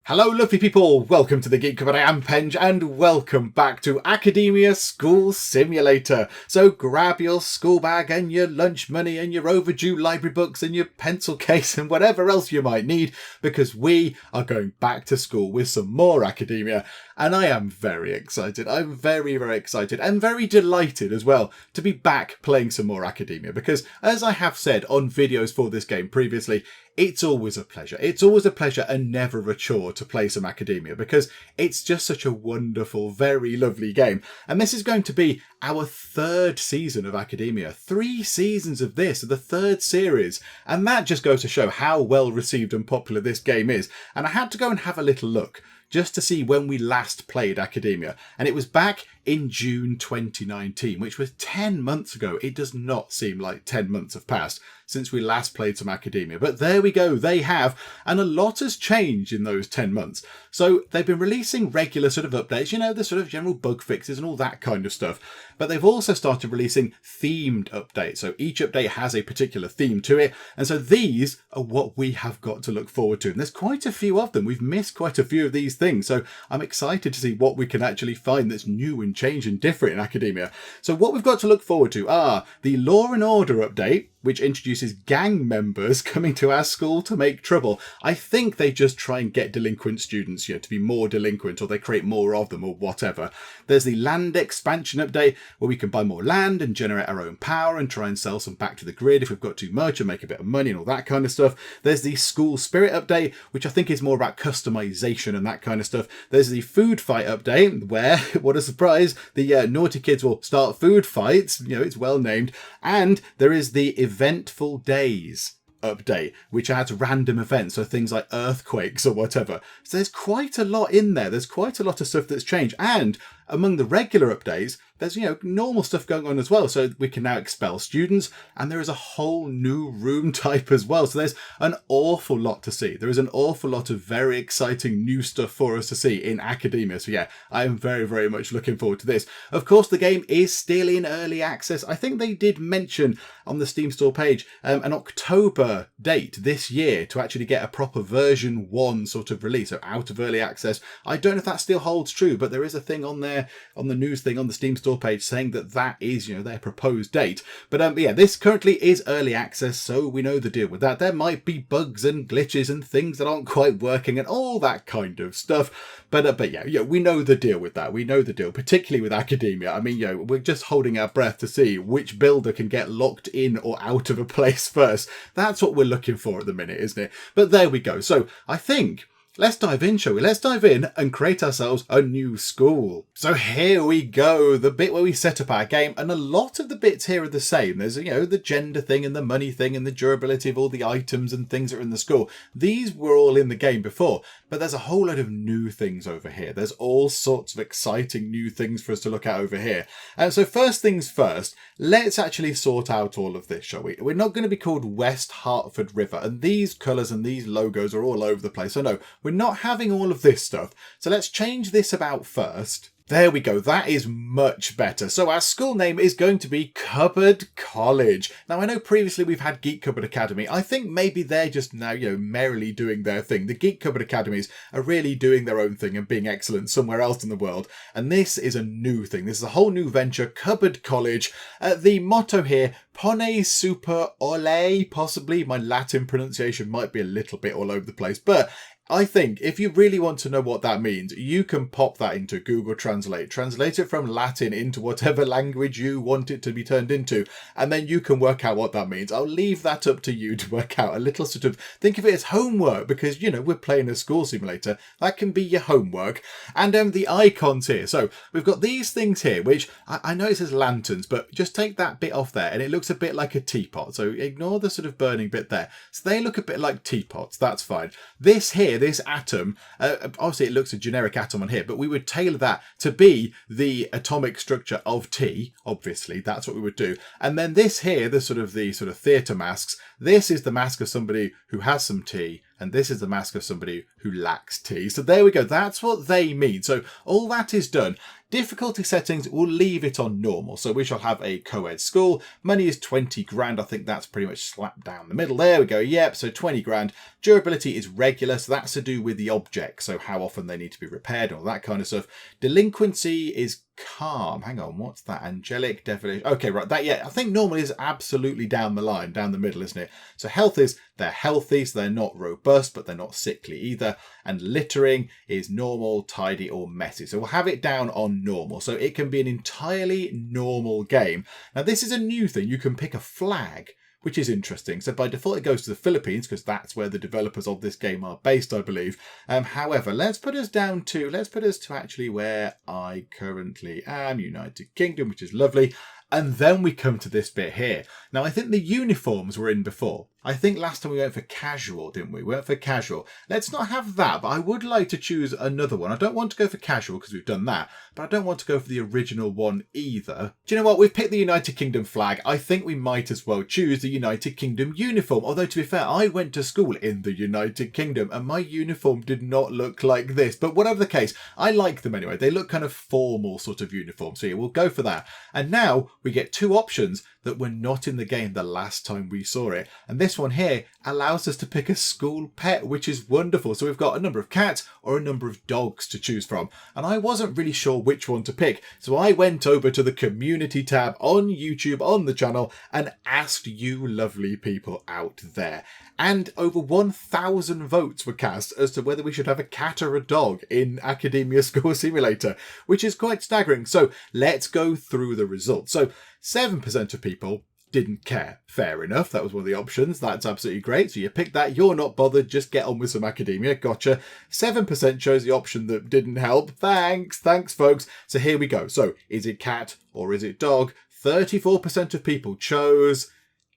Hello lovely people, welcome to the Geek Cupboard. I am Penge and welcome back to Academia School Simulator. So grab your school bag and your lunch money and your overdue library books and your pencil case and whatever else you might need, because we are going back to school with some more Academia. And I am very excited. I'm very excited and very delighted as well to be back playing some more Academia, because as I have said on videos for this game previously, it's always a pleasure. It's always a pleasure and never a chore to play some Academia, because it's just such a wonderful, very lovely game. And this is going to be our third season of Academia. 3 seasons of this, the third series. And that just goes to show how well received and popular this game is. And I had to go and have a little look just to see when we last played Academia. And it was back in June 2019, which was 10 months ago. It does not seem like 10 months have passed since we last played some Academia. But there we go, they have. And a lot has changed in those 10 months. So they've been releasing regular sort of updates, you know, the sort of general bug fixes and all that kind of stuff. But they've also started releasing themed updates. So each update has a particular theme to it. And so these are what we have got to look forward to. And there's quite a few of them. We've missed quite a few of these things. So I'm excited to see what we can actually find that's new and changed and different in Academia. So what we've got to look forward to are the Law and Order update, which introduces gang members coming to our school to make trouble. I think they just try and get delinquent students, you know, to be more delinquent, or they create more of them or whatever. There's the land expansion update, where we can buy more land and generate our own power and try and sell some back to the grid if we've got too much and make a bit of money and all that kind of stuff. There's the school spirit update, which I think is more about customization and that kind of stuff. There's the food fight update, where, what a surprise, the naughty kids will start food fights. You know, it's well named. And there is the Eventful Days update, which adds random events, so things like earthquakes or whatever. So there's quite a lot in there. There's quite a lot of stuff that's changed. And among the regular updates, there's, you know, normal stuff going on as well. So we can now expel students, and there is a whole new room type as well. So there's an awful lot to see. There is an awful lot of very exciting new stuff for us to see in Academia. So yeah, I am very much looking forward to this. Of course, the game is still in early access. I think they did mention on the Steam store page an October date this year to actually get a proper version 1 sort of release, so out of early access. I don't know if that still holds true, but there is a thing on there, on the news thing on the Steam store page, saying that that is, you know, their proposed date. But yeah, this currently is early access, so we know the deal with that. There might be bugs and glitches and things that aren't quite working and all that kind of stuff. But yeah, we know the deal with that. We know the deal, particularly with Academia. I mean, you know, we're just holding our breath to see which builder can get locked in or out of a place first. That's what we're looking for at the minute, isn't it? But there we go. So I think let's dive in, shall we? Let's dive in and create ourselves a new school. So here we go, the bit where we set up our game, and a lot of the bits here are the same. There's, you know, the gender thing and the money thing and the durability of all the items and things that are in the school. These were all in the game before, but there's a whole load of new things over here. There's all sorts of exciting new things for us to look at over here. So first things first, let's actually sort out all of this, shall we? We're not going to be called West Hartford River, and these colours and these logos are all over the place. So no, we're not having all of this stuff. So let's change this about first. There we go. That is much better. So our school name is going to be Cupboard College. Now, I know previously we've had Geek Cupboard Academy. I think maybe they're just now, you know, merrily doing their thing. The Geek Cupboard Academies are really doing their own thing and being excellent somewhere else in the world. And this is a new thing. This is a whole new venture, Cupboard College. The motto here, Pone Super Ole, possibly. My Latin pronunciation might be a little bit all over the place, but I think if you really want to know what that means, you can pop that into Google Translate. Translate it from Latin into whatever language you want it to be turned into, and then you can work out what that means. I'll leave that up to you to work out. A little sort of, think of it as homework, because, you know, we're playing a school simulator. That can be your homework. And the icons here. So we've got these things here, which I know it says lanterns, but just take that bit off there and it looks a bit like a teapot. So ignore the sort of burning bit there. So they look a bit like teapots. That's fine. This here, this atom, obviously it looks a generic atom on here, but we would tailor that to be the atomic structure of tea. Obviously, that's what we would do. And then this here, the sort of theatre masks, this is the mask of somebody who has some tea, and this is the mask of somebody who lacks T. So there we go. That's what they mean. So all that is done. Difficulty settings, we'll leave it on normal. So we shall have a co-ed school. Money is 20 grand. I think that's pretty much slapped down the middle. There we go. Yep. So 20 grand. Durability is regular. So that's to do with the object. So how often they need to be repaired, all that kind of stuff. Delinquency is calm. Hang on. What's that? Angelic, devilish. Okay, right. That, yeah, I think normally is absolutely down the line, down the middle, isn't it? So health is they're healthy. So they're not robust, but they're not sickly either. And littering is normal, tidy, or messy. So we'll have it down on normal. So it can be an entirely normal game. Now, this is a new thing. You can pick a flag, which is interesting. So by default, it goes to the Philippines because that's where the developers of this game are based, I believe. However, let's put us to actually where I currently am, United Kingdom, which is lovely. And then we come to this bit here. Now, I think the uniforms were in before. I think last time we went for casual, didn't we? We went for casual. Let's not have that, but I would like to choose another one. I don't want to go for casual because we've done that, but I don't want to go for the original one either. Do you know what? We've picked the United Kingdom flag. I think we might as well choose the United Kingdom uniform. Although, to be fair, I went to school in the United Kingdom and my uniform did not look like this. But whatever the case, I like them anyway. They look kind of formal sort of uniform. So yeah, we'll go for that. And now we get two options that were not in the game the last time we saw it. And this one here allows us to pick a school pet, which is wonderful. So we've got a number of cats or a number of dogs to choose from. And I wasn't really sure which one to pick. So I went over to the community tab on YouTube on the channel and asked you lovely people out there. And over 1,000 votes were cast as to whether we should have a cat or a dog in Academia School Simulator, which is quite staggering. So let's go through the results. So 7% of people didn't care. Fair enough. That was one of the options. That's absolutely great. So you pick that. You're not bothered. Just get on with some academia. Gotcha. 7% chose the option that didn't help. Thanks, folks. So here we go. So is it cat or is it dog? 34% of people chose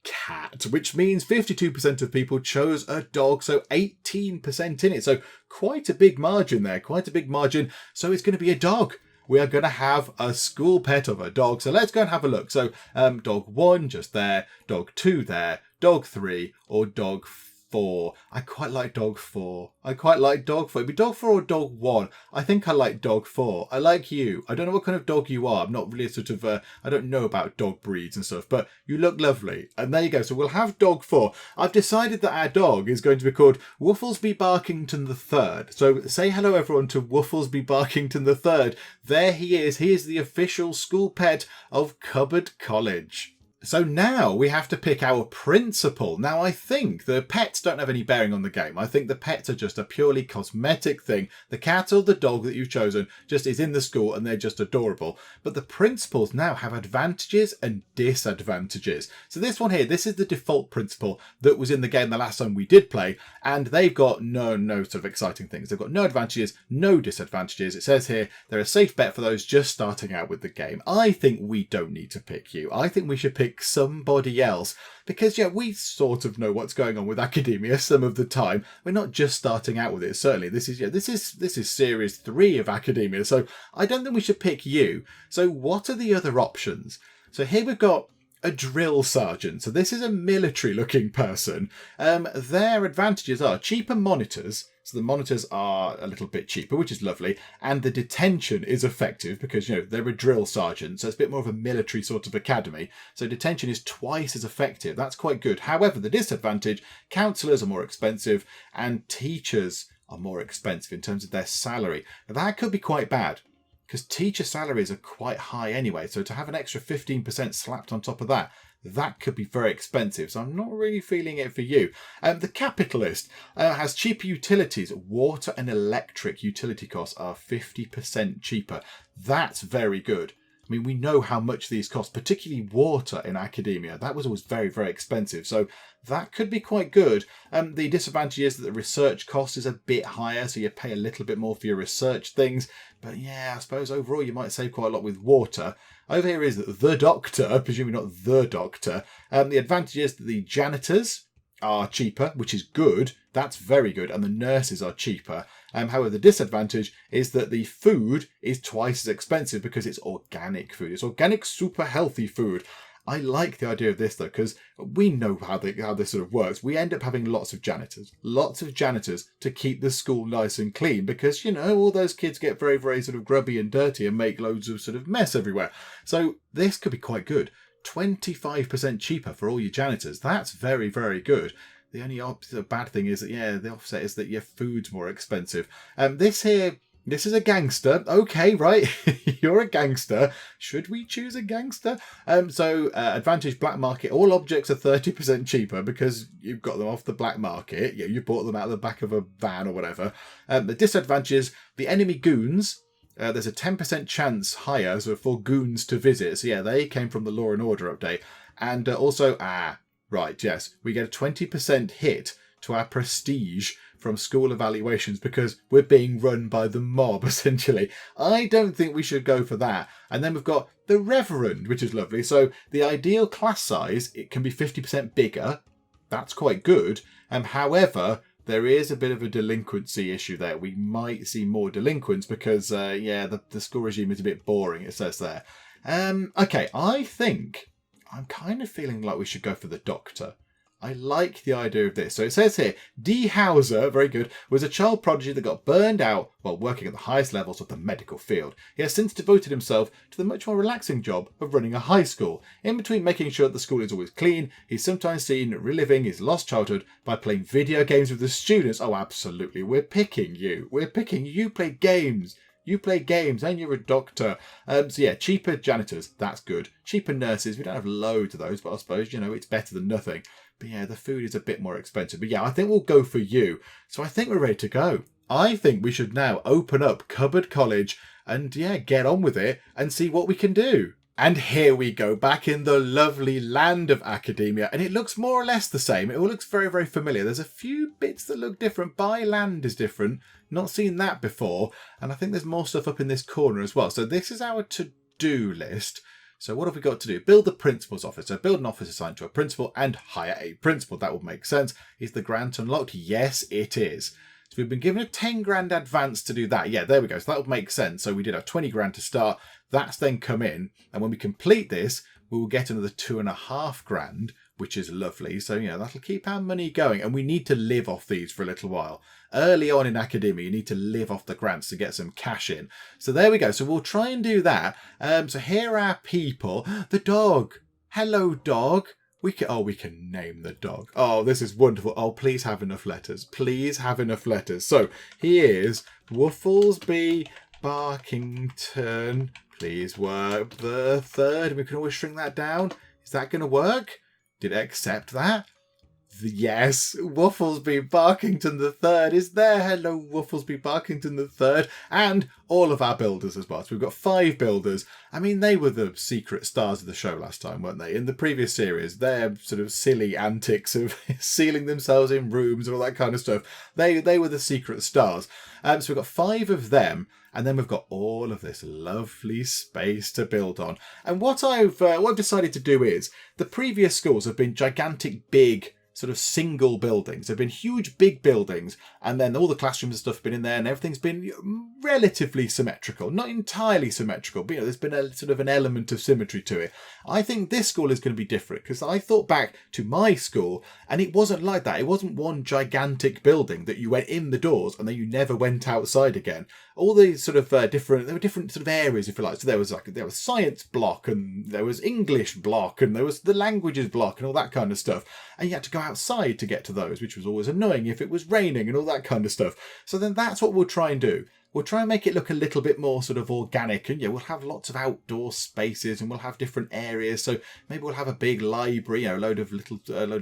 cat, which means 52% of people chose a dog. So 18% in it. So quite a big margin there. Quite a big margin. So it's going to be a dog. We are going to have a school pet of a dog. So let's go and have a look. So dog 1 just there, dog 2 there, dog 3 or dog 4. I quite like dog 4. It'd be dog 4 or dog 1. I think I like dog 4. I like you. I don't know what kind of dog you are. I'm not really I don't know about dog breeds and stuff, but you look lovely. And there you go. So we'll have dog 4. I've decided that our dog is going to be called Wooflesby Barkington III. So say hello everyone to Wooflesby Barkington III. There he is. He is the official school pet of Cupboard College. So now we have to pick our principal. Now, I think the pets don't have any bearing on the game. I think the pets are just a purely cosmetic thing. The cat or the dog that you've chosen just is in the school and they're just adorable. But the principals now have advantages and disadvantages. So this one here, this is the default principal that was in the game the last time we did play. And they've got no sort of exciting things. They've got no advantages, no disadvantages. It says here, they're a safe bet for those just starting out with the game. I think we don't need to pick you. I think we should pick somebody else because we sort of know what's going on with academia some of the time. We're not just starting out with it. Certainly this is series 3 of academia, so I don't think we should pick you. So what are the other options? So here we've got a drill sergeant. So this is a military looking person. Their advantages are cheaper monitors. So the monitors are a little bit cheaper, which is lovely. And the detention is effective because, they're a drill sergeant. So it's a bit more of a military sort of academy. So detention is twice as effective. That's quite good. However, the disadvantage, counsellors are more expensive and teachers are more expensive in terms of their salary. Now, that could be quite bad because teacher salaries are quite high anyway. So to have an extra 15% slapped on top of that, that could be very expensive. So I'm not really feeling it for you. The capitalist has cheaper utilities. Water and electric utility costs are 50% cheaper. That's very good. I mean, we know how much these cost, particularly water in academia. That was always very, very expensive. So that could be quite good. The disadvantage is that the research cost is a bit higher. So you pay a little bit more for your research things. But yeah, I suppose overall you might save quite a lot with water. Over here is the doctor, presumably not the doctor. The advantage is that the janitors are cheaper, which is good. That's very good. And the nurses are cheaper. However, the disadvantage is that the food is twice as expensive because it's organic food. It's organic, super healthy food. I like the idea of this though, because we know how this sort of works. We end up having lots of janitors to keep the school nice and clean, because, all those kids get very, very sort of grubby and dirty and make loads of sort of mess everywhere. So this could be quite good. 25% cheaper for all your janitors. That's very, very good. The only bad thing is that, the offset is that your food's more expensive. This is a gangster. Okay, right. You're a gangster. Should we choose a gangster? Advantage black market. All objects are 30% cheaper because you've got them off the black market. You bought them out of the back of a van or whatever. The disadvantage is the enemy goons. There's a 10% chance higher for goons to visit. So they came from the Law and Order update. And we get a 20% hit to our prestige from school evaluations because we're being run by the mob, essentially. I don't think we should go for that. And then we've got the Reverend, which is lovely. So the ideal class size, it can be 50% bigger. That's quite good. However, there is a bit of a delinquency issue there. We might see more delinquents because, the school regime is a bit boring, it says there. Okay, I think I'm kind of feeling like we should go for the Doctor. I like the idea of this. So it says here, D. Hauser, very good, was a child prodigy that got burned out while working at the highest levels of the medical field. He has since devoted himself to the much more relaxing job of running a high school. In between making sure that the school is always clean, he's sometimes seen reliving his lost childhood by playing video games with the students. Oh, absolutely. We're picking you. You play games. You play games and you're a doctor. Cheaper janitors. That's good. Cheaper nurses. We don't have loads of those, but I suppose, it's better than nothing. But the food is a bit more expensive. But I think we'll go for you. So I think we're ready to go. I think we should now open up Cupboard College and, get on with it and see what we can do. And here we go, back in the lovely land of academia. And it looks more or less the same. It all looks very, very familiar. There's a few bits that look different. Byland is different. Not seen that before. And I think there's more stuff up in this corner as well. So this is our to-do list. So what have we got to do? Build the principal's office. So build an office assigned to a principal and hire a principal. That would make sense. Is the grant unlocked? Yes, it is. So we've been given a 10 grand advance to do that. Yeah, there we go. So that would make sense. So we did our 20 grand to start. That's then come in. And when we complete this, we will get another 2.5 grand, which is lovely. So, that'll keep our money going. And we need to live off these for a little while. Early on in academia, you need to live off the grants to get some cash in. So there we go. So we'll try and do that. So here are people. The dog. Hello, dog. We can name the dog. Oh, this is wonderful. Oh, please have enough letters. Please have enough letters. So here's Wooflesby Barkington. Please work the third. We can always shrink that down. Is that going to work? Did it accept that? Yes, Wooflesby Barkington the Third is there. Hello, Wooflesby Barkington the Third, and all of our builders as well. So we've got 5 builders. I mean, they were the secret stars of the show last time, weren't they? In the previous series, their sort of silly antics of sealing themselves in rooms and all that kind of stuff. They were the secret stars. So we've got 5 of them. And then we've got all of this lovely space to build on. And what I've decided to do is, the previous schools have been gigantic, big, sort of single buildings. They've been huge, big buildings, and then all the classrooms and stuff have been in there, and everything's been relatively symmetrical. Not entirely symmetrical, but there's been a sort of an element of symmetry to it. I think this school is going to be different, because I thought back to my school, and it wasn't like that. It wasn't one gigantic building that you went in the doors and then you never went outside again. All these sort of there were different sort of areas, if you like. So there was science block, and there was English block, and there was the languages block, and all that kind of stuff. And you had to go outside to get to those, which was always annoying if it was raining and all that kind of stuff. So then that's what we'll try and do. We'll try and make it look a little bit more sort of organic, and we'll have lots of outdoor spaces, and we'll have different areas. So maybe we'll have a big library, a load of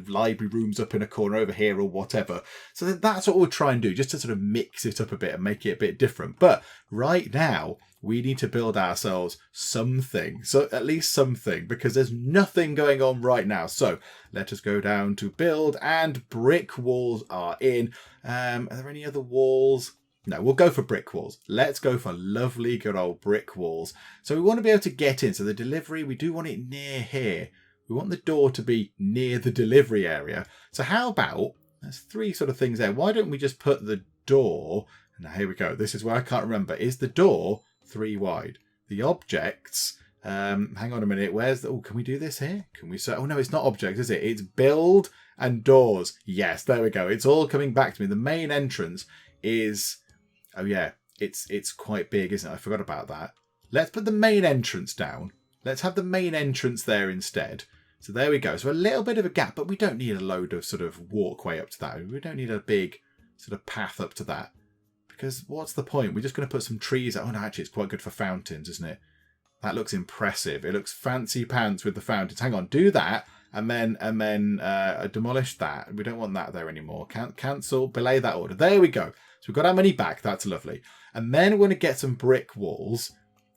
library rooms up in a corner over here or whatever. So then that's what we'll try and do, just to sort of mix it up a bit and make it a bit different. But right now, we need to build ourselves something. So at least something, because there's nothing going on right now. So let us go down to build, and brick walls are in. Are there any other walls? No, we'll go for brick walls. Let's go for lovely good old brick walls. So we want to be able to get in. So the delivery, we do want it near here. We want the door to be near the delivery area. So how about, there's 3 sort of things there. Why don't we just put the door, now here we go. This is where I can't remember. Is the door 3 wide? The objects, Hang on a minute. Where's the... Oh, can we do this here? Can we... Oh, no, it's not objects, is it? It's build and doors. Yes, there we go. It's all coming back to me. The main entrance is... Oh, yeah. It's quite big, isn't it? I forgot about that. Let's put the main entrance down. Let's have the main entrance there instead. So there we go. So a little bit of a gap, but we don't need a load of sort of walkway up to that. We don't need a big sort of path up to that. Because what's the point? We're just going to put some trees. Oh, no, actually, it's quite good for fountains, isn't it? That looks impressive. It looks fancy pants with the fountains. Hang on, do that, and then demolish that. We don't want that there anymore. Cancel, belay that order. There we go. So we've got our money back. That's lovely. And then we're going to get some brick walls.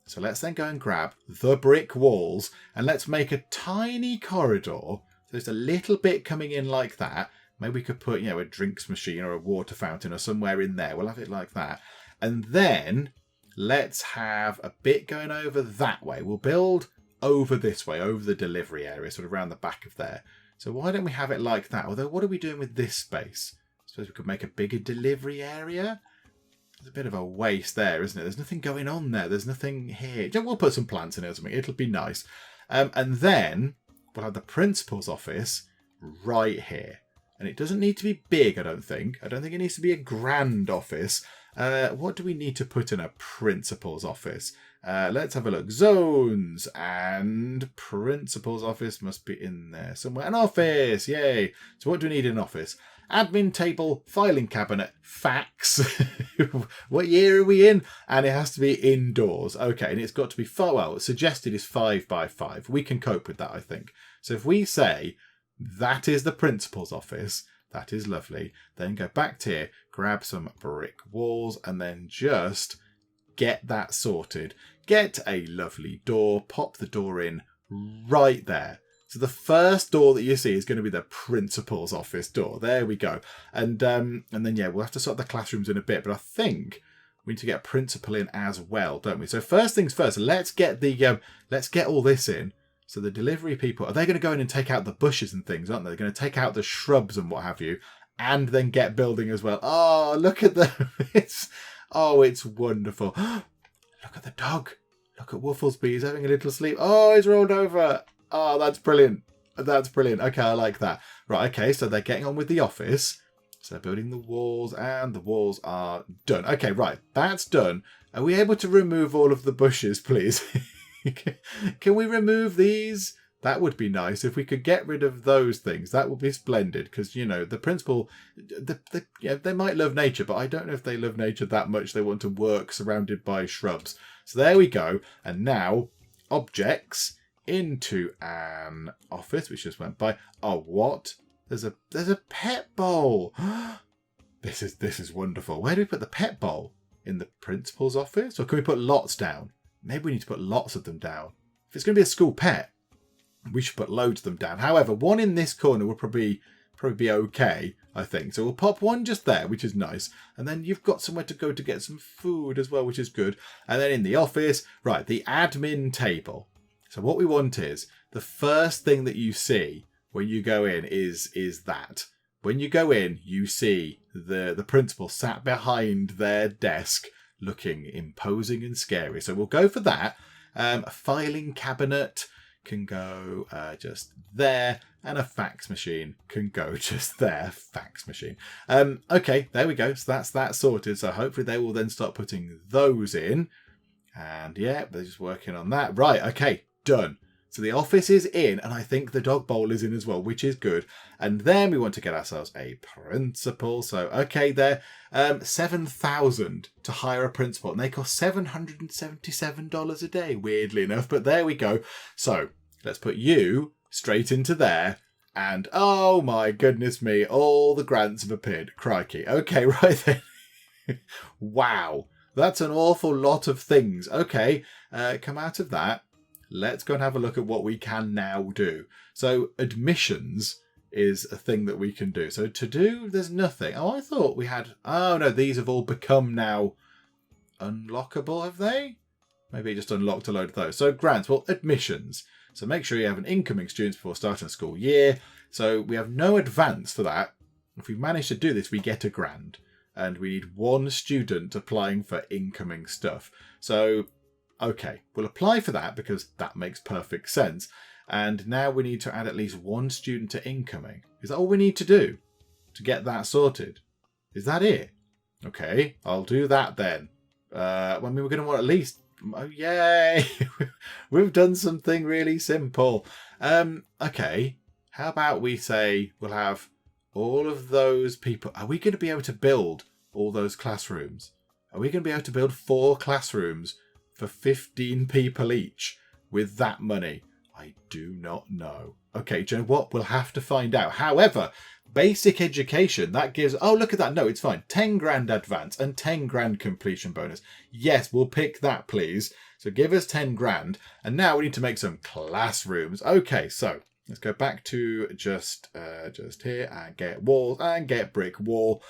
So let's then go and grab the brick walls, and let's make a tiny corridor. So there's a little bit coming in like that. Maybe we could put, a drinks machine or a water fountain or somewhere in there. We'll have it like that. And then let's have a bit going over that way. We'll build over this way, over the delivery area, sort of around the back of there. So why don't we have it like that? Although, what are we doing with this space? I suppose we could make a bigger delivery area. There's a bit of a waste there, isn't it? There's nothing going on there. There's nothing here. We'll put some plants in it or something. It'll be nice. And then we'll have the principal's office right here. And it doesn't need to be big, I don't think. I don't think it needs to be a grand office. What do we need to put in a principal's office? Let's have a look. Zones and principal's office must be in there somewhere. An office, yay. So what do we need in an office? Admin table, filing cabinet, fax. What year are we in? And it has to be indoors. Okay, and it's got to be suggested is 5 by 5. We can cope with that, I think. So if we say that is the principal's office, that is lovely. Then go back to here, grab some brick walls, and then just get that sorted. Get a lovely door, pop the door in right there. So the first door that you see is going to be the principal's office door. There we go. And then, we'll have to sort the classrooms in a bit, but I think we need to get a principal in as well, don't we? So first things first, let's get all this in. So the delivery people, are they going to go in and take out the bushes and things, aren't they? They're going to take out the shrubs and what have you, and then get building as well. Oh, look at them. It's wonderful. Look at the dog. Look at Wufflesby. He's having a little sleep. Oh, he's rolled over. Oh, that's brilliant. That's brilliant. Okay, I like that. Right, okay, so they're getting on with the office. So they're building the walls, and the walls are done. Okay, right, that's done. Are we able to remove all of the bushes, please? Can we remove these? That would be nice. If we could get rid of those things, that would be splendid. Because, the principal, they might love nature, but I don't know if they love nature that much. They want to work surrounded by shrubs. So there we go. And now, objects into an office, which just went by. Oh, what? There's a pet bowl. This is wonderful. Where do we put the pet bowl? In the principal's office? Or can we put lots down? Maybe we need to put lots of them down. If it's going to be a school pet, we should put loads of them down. However, one in this corner will probably be okay, I think. So we'll pop one just there, which is nice. And then you've got somewhere to go to get some food as well, which is good. And then in the office, right, the admin table. So what we want is the first thing that you see when you go in is that. When you go in, you see the principal sat behind their desk, looking imposing and scary. So we'll go for that. A filing cabinet can go just there, and a fax machine can go just there. Fax machine. Okay, there we go. So that's that sorted. So hopefully they will then start putting those in. And yeah, they're just working on that. Right, okay, done. So the office is in, and I think the dog bowl is in as well, which is good. And then we want to get ourselves a principal. So, okay, there, $7,000 to hire a principal, and they cost $777 a day, weirdly enough. But there we go. So let's put you straight into there. And oh my goodness me, all the grants have appeared. Crikey. Okay, right then. Wow, that's an awful lot of things. Okay, come out of that. Let's go and have a look at what we can now do. So admissions is a thing that we can do. So to do, there's nothing. Oh, I thought we had... Oh, no, these have all become now unlockable, have they? Maybe it just unlocked a load of those. So grants, well, admissions. So make sure you have an incoming students before starting a school year. So we have no advance for that. If we manage to do this, we get a grant. And we need one student applying for incoming stuff. So... Okay, we'll apply for that because that makes perfect sense. And now we need to add at least one student to incoming. Is that all we need to do to get that sorted? Is that it? Okay, I'll do that then. I mean, we're going to want at least... Oh, yay! We've done something really simple. Okay, how about we say we'll have all of those people... Are we going to be able to build all those classrooms? Are we going to be able to build 4 classrooms for 15 people each with that money? I do not know. Okay, do you know what? We'll have to find out. However, basic education, that gives... Oh, look at that. No, it's fine. 10 grand advance and 10 grand completion bonus. Yes, we'll pick that, please. So give us 10 grand. And now we need to make some classrooms. Okay, so let's go back to just here and get walls and get brick wall.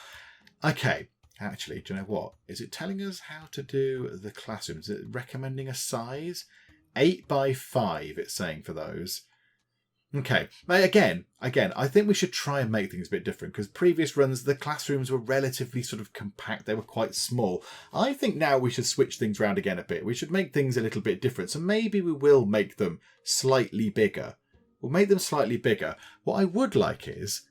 Okay, actually, do you know what? Is it telling us how to do the classrooms? Is it recommending a size? 8 by 5, it's saying for those. Okay, again, I think we should try and make things a bit different because previous runs, the classrooms were relatively sort of compact. They were quite small. I think now we should switch things around again a bit. We should make things a little bit different. So maybe we will make them slightly bigger. We'll make them slightly bigger. What I would like is,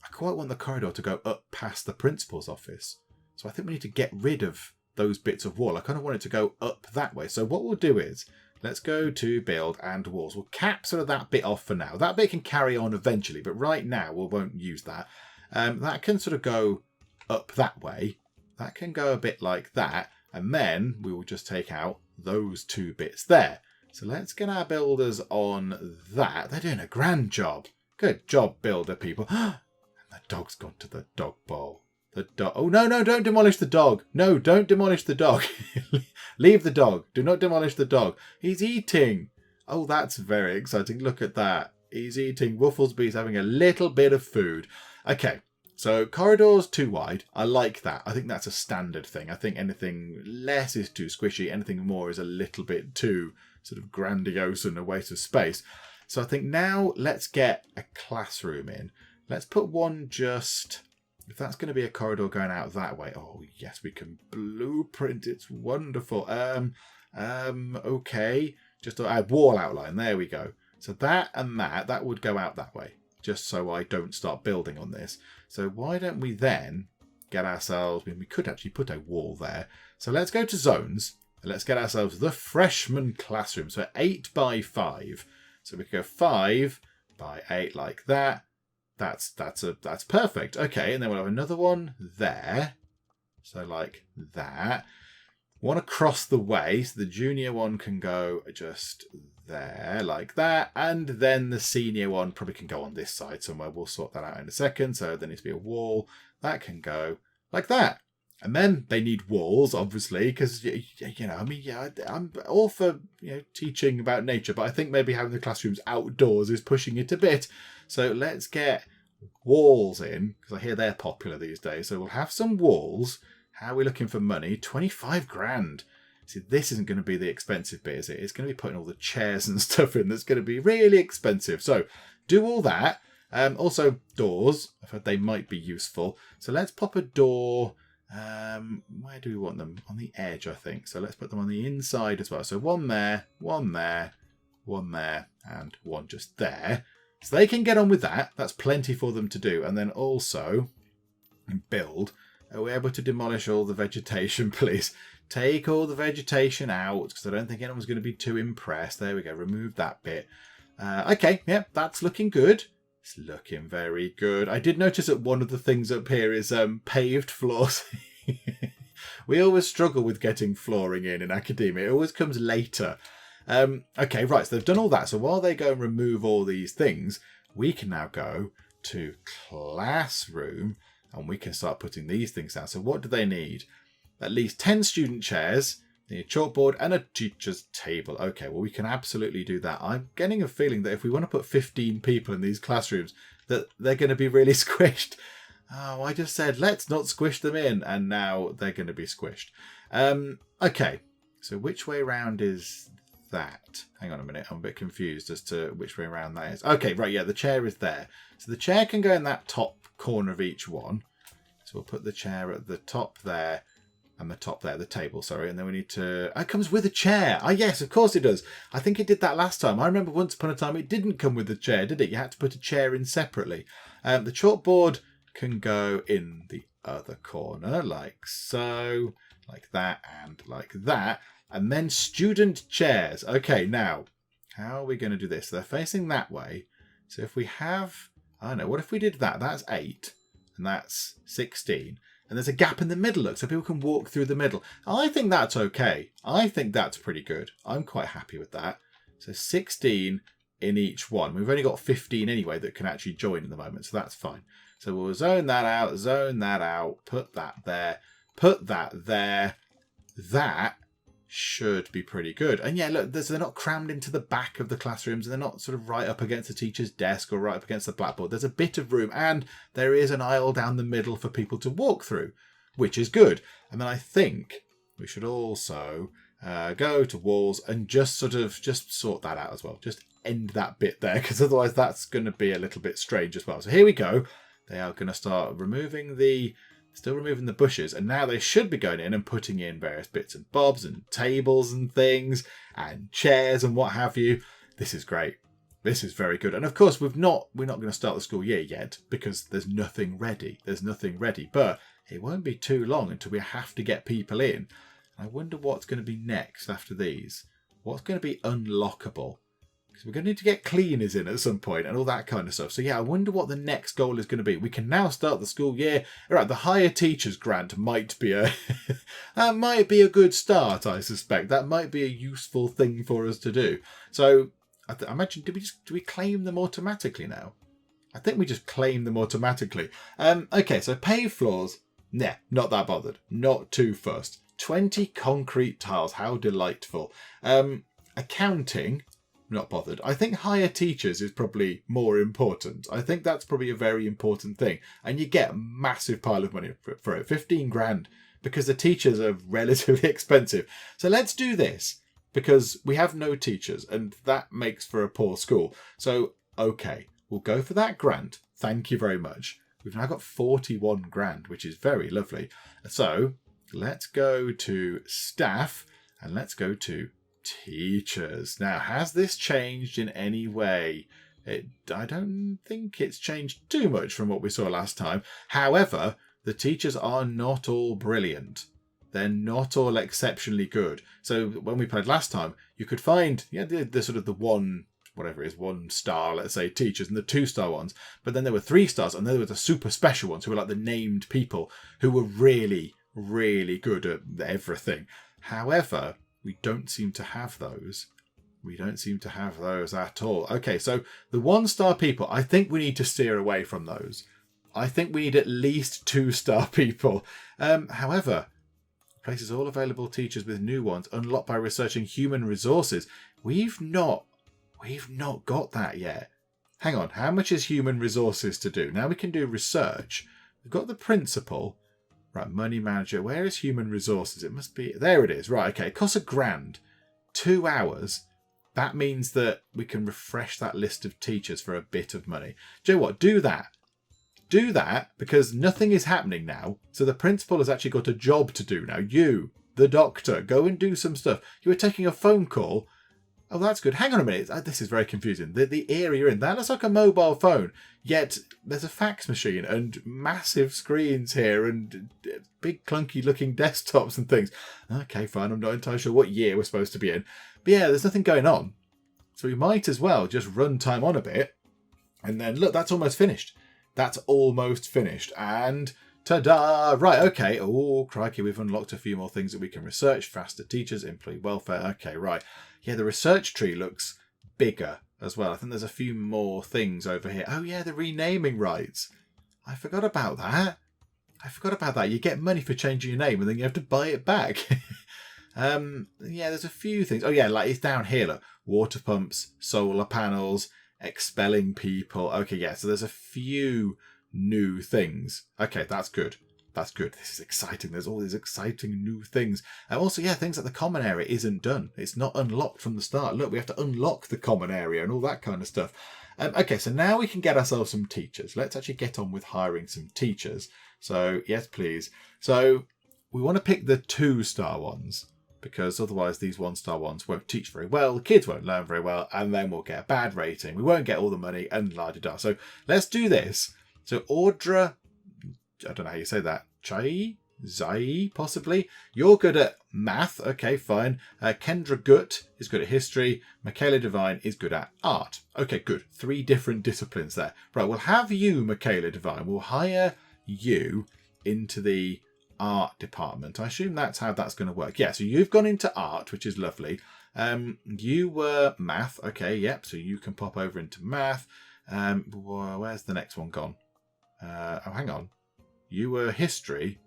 I quite want the corridor to go up past the principal's office. So I think we need to get rid of those bits of wall. I kind of want it to go up that way. So what we'll do is, let's go to build and walls. We'll cap sort of that bit off for now. That bit can carry on eventually, but right now we won't use that. That can sort of go up that way. That can go a bit like that. And then we will just take out those 2 bits there. So let's get our builders on that. They're doing a grand job. Good job, builder people. And the dog's gone to the dog bowl. The dog. Oh, no, don't demolish the dog. No, don't demolish the dog. Leave the dog. Do not demolish the dog. He's eating. Oh, that's very exciting. Look at that. He's eating. Wufflesby's having a little bit of food. Okay, so corridors too wide. I like that. I think that's a standard thing. I think anything less is too squishy. Anything more is a little bit too sort of grandiose and a waste of space. So I think now let's get a classroom in. Let's put one just... If that's going to be a corridor going out that way. Oh, yes, we can blueprint. It's wonderful. Okay. Just a wall outline. There we go. So that and that would go out that way. Just so I don't start building on this. So why don't we then get ourselves... I mean, we could actually put a wall there. So let's go to zones. And let's get ourselves the freshman classroom. So 8 by 5. So we could go 5 by 8 like that. That's perfect. Okay, and then we'll have another one there. So like that. One across the way. So the junior one can go just there like that. And then the senior one probably can go on this side somewhere. We'll sort that out in a second. So there needs to be a wall. That can go like that. And then they need walls, obviously, because, you know, I mean, yeah, I'm all for, teaching about nature, but I think maybe having the classrooms outdoors is pushing it a bit. So let's get walls in, because I hear they're popular these days. So we'll have some walls. How are we looking for money? 25 grand. See, this isn't going to be the expensive bit, is it? It's going to be putting all the chairs and stuff in that's going to be really expensive. So do all that. Also, doors. I've heard they might be useful. So let's pop a door... where do we want them? On the edge, I think. So let's put them on the inside as well. So one there, one there, one there, and one just there. So they can get on with that. That's plenty for them to do. And then also, build. Are we able to demolish all the vegetation, please? Take all the vegetation out, because I don't think anyone's going to be too impressed. There we go. Remove that bit. Okay, yep, that's looking good. It's looking very good. I did notice that one of the things up here is paved floors. We always struggle with getting flooring in academia. It always comes later. Okay, right, so they've done all that. So while they go and remove all these things, we can now go to classroom and we can start putting these things down. So what do they need? At least 10 student chairs, a chalkboard and a teacher's table. Okay, well, we can absolutely do that. I'm getting a feeling that if we want to put 15 people in these classrooms, that they're going to be really squished. Oh, I just said, let's not squish them in. And now they're going to be squished. Okay, so which way around is that? Hang on a minute. I'm a bit confused as to which way around that is. Okay, right, yeah, the chair is there. So the chair can go in that top corner of each one. So we'll put the chair at the top there. And the top there, the table, sorry. And then we need to... it comes with a chair. Ah, yes, of course it does. I think it did that last time. I remember once upon a time it didn't come with a chair, did it? You had to put a chair in separately. The chalkboard can go in the other corner, like so, like that, and like that. And then student chairs. Okay, now, how are we going to do this? They're facing that way. So if we have... I don't know, what if we did that? That's 8, and that's 16. And there's a gap in the middle, look, so people can walk through the middle. I think that's okay. I think that's pretty good. I'm quite happy with that. So 16 in each one. We've only got 15 anyway that can actually join at the moment, so that's fine. So we'll zone that out, put that there, put that there. That should be pretty good. And yeah, look, they're not crammed into the back of the classrooms, and they're not sort of right up against the teacher's desk or right up against the blackboard. There's a bit of room, and there is an aisle down the middle for people to walk through, which is good. And then I think we should also go to walls and just sort that out as well. Just end that bit there, because otherwise that's going to be a little bit strange as well. So here we go. They are going to start removing still removing the bushes, and now they should be going in and putting in various bits and bobs and tables and things and chairs and what have you. This is great. This is very good. And of course, we're not going to start the school year yet because there's nothing ready. But it won't be too long until we have to get people in. I wonder what's going to be next after these. What's going to be unlockable? Because we're going to need to get cleaners in at some point and all that kind of stuff. So yeah, I wonder what the next goal is going to be. We can now start the school year. All right, the hire teachers grant might be that might be a good start, I suspect. That might be a useful thing for us to do. So I imagine, do we claim them automatically now? I think we just claim them automatically. Okay, so paved floors. Nah, not that bothered. Not too fussed. 20 concrete tiles. How delightful. Accounting. Not bothered. I think hire teachers is probably more important. I think that's probably a very important thing. And you get a massive pile of money for it. 15 grand. Because the teachers are relatively expensive. So let's do this. Because we have no teachers. And that makes for a poor school. So, okay. We'll go for that grant. Thank you very much. We've now got 41 grand. Which is very lovely. So, let's go to staff. And let's go to teachers. Now, has this changed in any way? I don't think it's changed too much from what we saw last time. However, the teachers are not all brilliant. They're not all exceptionally good. So when we played last time, you could find the sort of the one, whatever it is, 1 star, let's say, teachers, and the 2-star ones. But then there were 3 stars, and then there were the super special ones who were like the named people who were really, really good at everything. However, we don't seem to have those. We don't seem to have those at all. Okay, so the 1-star people, I think we need to steer away from those. I think we need at least 2-star people. However, places all available teachers with new ones unlocked by researching human resources. We've not got that yet. Hang on, how much is human resources to do? Now we can do research. We've got the principal. Right, money manager. Where is human resources? It must be... There it is. Right, okay. It costs £1 grand. 2 hours. That means that we can refresh that list of teachers for a bit of money. Do you know what? Do that. Do that, because nothing is happening now. So the principal has actually got a job to do now. You, the doctor, go and do some stuff. You were taking a phone call. Oh, that's good. Hang on a minute. This is very confusing. The area you're in, that looks like a mobile phone. Yet there's a fax machine and massive screens here and big clunky looking desktops and things. Okay, fine. I'm not entirely sure what year we're supposed to be in. But yeah, there's nothing going on. So we might as well just run time on a bit. And then look, that's almost finished. That's almost finished. And ta-da! Right, okay. Oh, crikey, we've unlocked a few more things that we can research. Faster teachers, employee welfare. Okay, right. Yeah, the research tree looks bigger as well. I think there's a few more things over here. Oh, yeah, the renaming rights. I forgot about that. You get money for changing your name and then you have to buy it back. Yeah, there's a few things. Oh, yeah, like it's down here, look. Water pumps, solar panels, expelling people. Okay, yeah, so there's a few new things. Okay, that's good. That's good. This is exciting. There's all these exciting new things. And also, yeah, things like the common area isn't done. It's not unlocked from the start. Look, we have to unlock the common area and all that kind of stuff. Okay, so now we can get ourselves some teachers. Let's actually get on with hiring some teachers. So, yes, please. So, we want to pick the 2-star ones, because otherwise these 1-star ones won't teach very well, the kids won't learn very well, and then we'll get a bad rating. We won't get all the money, and la-di-da. So let's do this. So Audra, I don't know how you say that, Zai, possibly. You're good at math. Okay, fine. Kendra Gutt is good at history. Michaela Devine is good at art. Okay, good. 3 different disciplines there. Right, we'll have you, Michaela Devine. We'll hire you into the art department. I assume that's how that's going to work. Yeah, so you've gone into art, which is lovely. You were math. Okay, yep. So you can pop over into math. Where's the next one gone? Oh, hang on. You were history.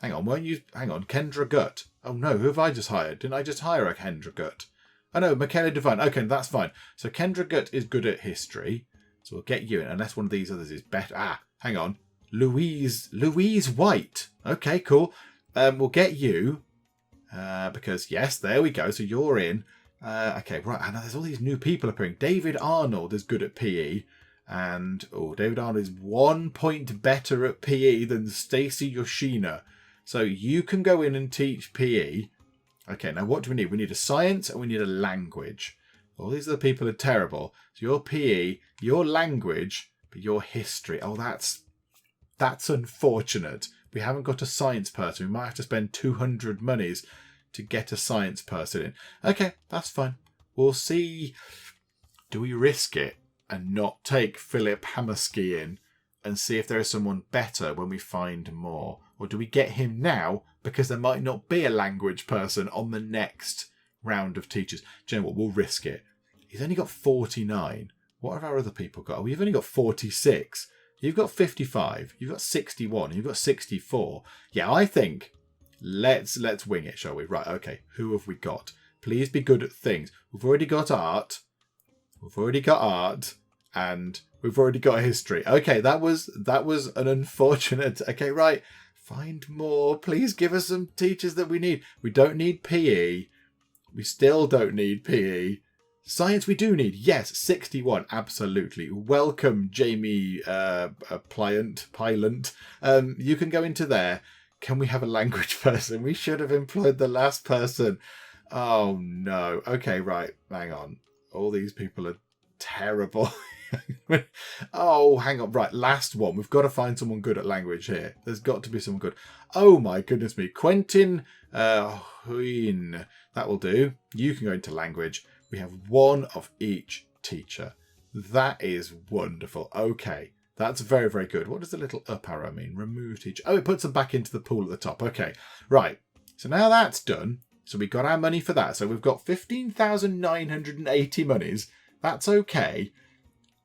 Hang on, weren't you? Hang on, Kendra Gutt. Oh no, who have I just hired? Didn't I just hire a Kendra Gutt? Oh no, Michaela Devine. Okay, that's fine. So Kendra Gutt is good at history. So we'll get you in, unless one of these others is better. Hang on. Louise White. Okay, cool. We'll get you. Because, yes, there we go. So you're in. Okay, right. And there's all these new people appearing. David Arnold is good at PE. And, David Arnold is 1 point better at PE than Stacey Yoshina. So you can go in and teach PE. Okay, now what do we need? We need a science and we need a language. All these other people are terrible. So your PE, your language, but your history. Oh, that's unfortunate. We haven't got a science person. We might have to spend 200 monies to get a science person in. Okay, that's fine. We'll see. Do we risk it and not take Philip Hammerski in and see if there is someone better when we find more? Or do we get him now because there might not be a language person on the next round of teachers? Do you know what? We'll risk it. He's only got 49. What have our other people got? We've only got 46. You've got 55. You've got 61. You've got 64. Yeah, I think let's wing it, shall we? Right, okay. Who have we got? Please be good at things. We've already got art. And we've already got history. Okay, that was an unfortunate. Okay, right. Find more. Please give us some teachers that we need. We don't need PE. We still don't need PE. Science we do need. Yes, 61. Absolutely. Welcome, Jamie Pilot. You can go into there. Can we have a language person? We should have employed the last person. Oh, no. Okay, right. Hang on. All these people are terrible. Oh, hang on. Right, last one. We've got to find someone good at language here. There's got to be someone good. Oh, my goodness me. Quentin Huyn. That will do. You can go into language. We have one of each teacher. That is wonderful. Okay, that's very, very good. What does the little up arrow mean? Remove teacher. Oh, it puts them back into the pool at the top. Okay, right. So now that's done. So we got our money for that. So we've got 15,980 monies. That's okay.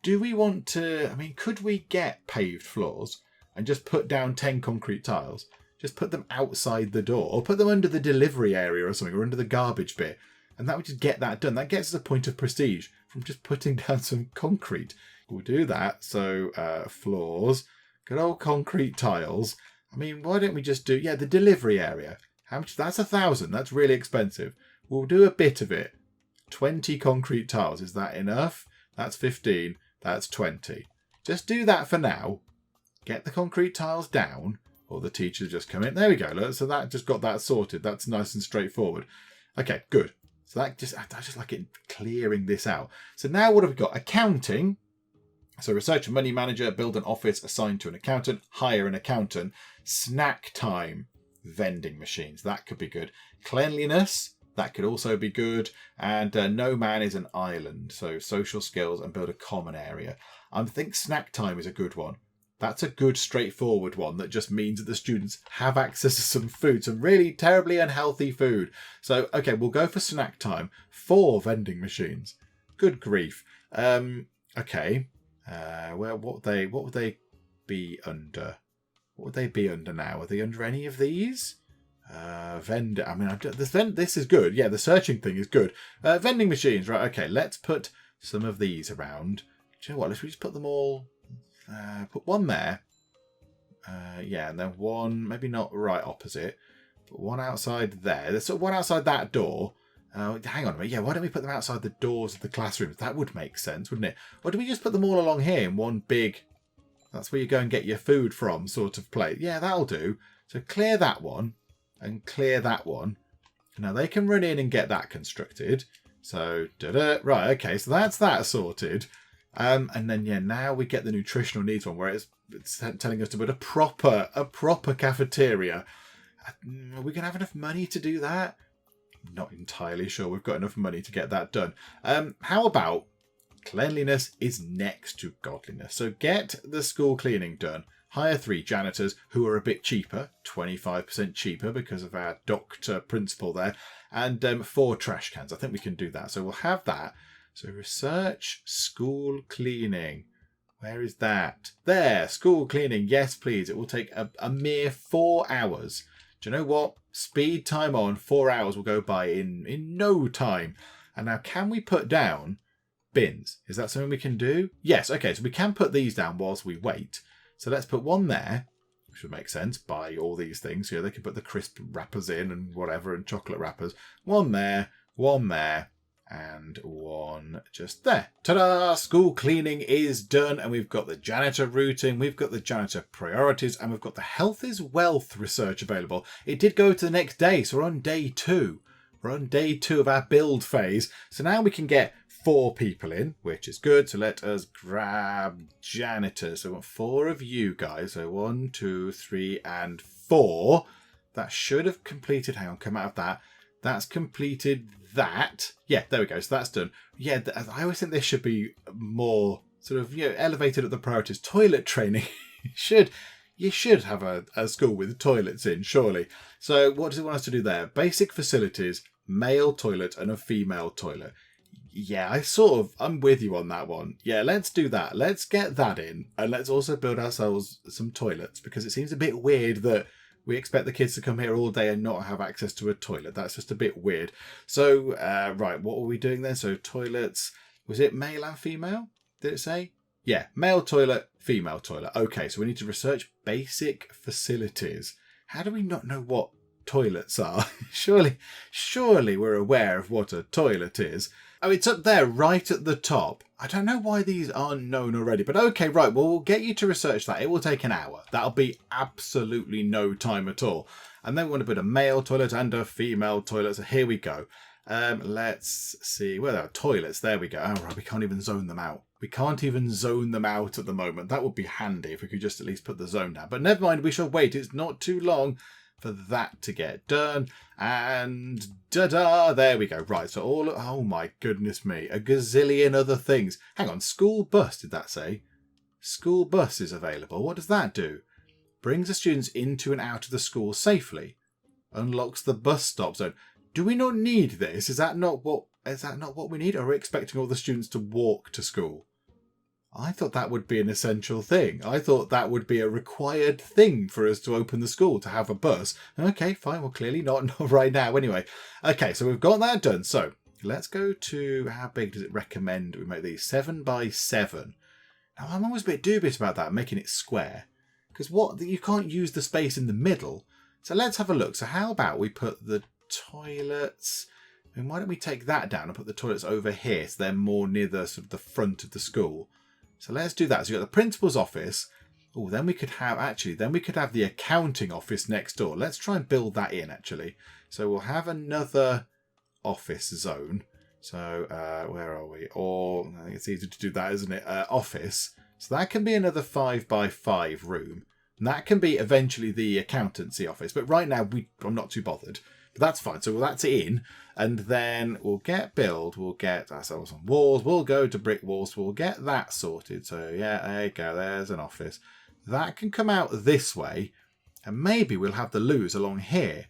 Do we want to... I mean, could we get paved floors and just put down 10 concrete tiles? Just put them outside the door or put them under the delivery area or something or under the garbage bit. And that would just get that done. That gets us a point of prestige from just putting down some concrete. We'll do that. So floors, good old concrete tiles. I mean, why don't we just do... Yeah, the delivery area. How much? That's 1,000. That's really expensive. We'll do a bit of it. 20 concrete tiles. Is that enough? That's 15. That's 20. Just do that for now. Get the concrete tiles down. Or the teachers just come in. There we go. Look, so that just got that sorted. That's nice and straightforward. Okay, good. So I just like it clearing this out. So now what have we got? Accounting. So research and money manager, build an office assigned to an accountant, hire an accountant. Snack time, vending machines. That could be good. Cleanliness. That could also be good. And no man is an island. So social skills and build a common area. I think snack time is a good one. That's a good, straightforward one that just means that the students have access to some food, some really terribly unhealthy food. So, okay, we'll go for snack time. 4 vending machines. Good grief. Okay. What would they be under? What would they be under now? Are they under any of these? Vendor. I mean, this is good. Yeah, the searching thing is good. Vending machines. Right, okay, let's put some of these around. Do you know what? Let's just put them all... put one there. Yeah, and then one, maybe not right opposite, but one outside there. There's one outside that door. Hang on a minute. Yeah, why don't we put them outside the doors of the classrooms? That would make sense, wouldn't it? Or do we just put them all along here in one big... That's where you go and get your food from sort of place. Yeah, that'll do. So clear that one. and clear that one. Now they can run in and get that constructed. So, right, okay, so that's that sorted. And then, yeah, now we get the nutritional needs one where it's telling us to build a proper cafeteria. Are we going to have enough money to do that? Not entirely sure we've got enough money to get that done. How about cleanliness is next to godliness? So get the school cleaning done. Hire 3 janitors who are a bit cheaper, 25% cheaper because of our doctor principle there, and 4 trash cans. I think we can do that. So we'll have that. So research school cleaning. Where is that? There, school cleaning. Yes, please. It will take a mere 4 hours. Do you know what? Speed time on, 4 hours will go by in no time. And now can we put down bins? Is that something we can do? Yes, okay, so we can put these down whilst we wait. So let's put one there, which would make sense, buy all these things. You know, they can put the crisp wrappers in and whatever, and chocolate wrappers. One there, and one just there. Ta-da! School cleaning is done, and we've got the janitor routing, we've got the janitor priorities, and we've got the health is wealth research available. It did go to the next day, so we're on day 2. We're on day 2 of our build phase. So now we can get 4 people in, which is good. So let us grab janitors. So I want 4 of you guys. So 1, 2, 3, and 4. That should have completed. Hang on, come out of that. That's completed that. Yeah, there we go. So that's done. Yeah, I always think this should be more sort of, you know, elevated at the priorities. Toilet training. You should have a school with toilets in, surely. So what does it want us to do there? Basic facilities, male toilet and a female toilet. Yeah, I'm with you on that one. Yeah, let's do that. Let's get that in. And let's also build ourselves some toilets, because it seems a bit weird that we expect the kids to come here all day and not have access to a toilet. That's just a bit weird. So, right, what were we doing then? So toilets, was it male and female? Did it say? Yeah, male toilet, female toilet. Okay, so we need to research basic facilities. How do we not know what toilets are? Surely we're aware of what a toilet is. Oh, it's up there right at the top. I don't know why these aren't known already, but okay, right. Well, we'll get you to research that. It will take an hour. That'll be absolutely no time at all. And then we want to put a male toilet and a female toilet. So here we go. Let's see. Where are toilets? There we go. Oh, right. We can't even zone them out. We can't even zone them out at the moment. That would be handy if we could just at least put the zone down. But never mind. We shall wait. It's not too long for that to get done. And da-da, there we go. Right, so oh my goodness me, a gazillion other things. Hang on, school bus, did that say? School bus is available. What does that do? Brings the students into and out of the school safely. Unlocks the bus stop zone. Do we not need this? Is that not what we need? Or are we expecting all the students to walk to school? I thought that would be an essential thing. I thought that would be a required thing for us to open the school, to have a bus. Okay, fine. Well, clearly not right now. Anyway, okay, so we've got that done. So let's go to, how big does it recommend we make these? 7 by 7. Now, I'm always a bit dubious about that, making it square. Because you can't use the space in the middle. So let's have a look. So how about we put the toilets... I mean, why don't we take that down and put the toilets over here so they're more near the sort of the front of the school. So let's do that. So you've got the principal's office. Oh, then we could have the accounting office next door. Let's try and build that in, actually. So we'll have another office zone. So where are we? Or I think it's easier to do that, isn't it? Office. So that can be another 5 by 5 room. And that can be eventually the accountancy office. But right now, I'm not too bothered. But that's fine. So that's in. And then we'll get ourselves some walls. We'll go to brick walls. We'll get that sorted. So yeah, there you go. There's an office. That can come out this way. And maybe we'll have the loos along here.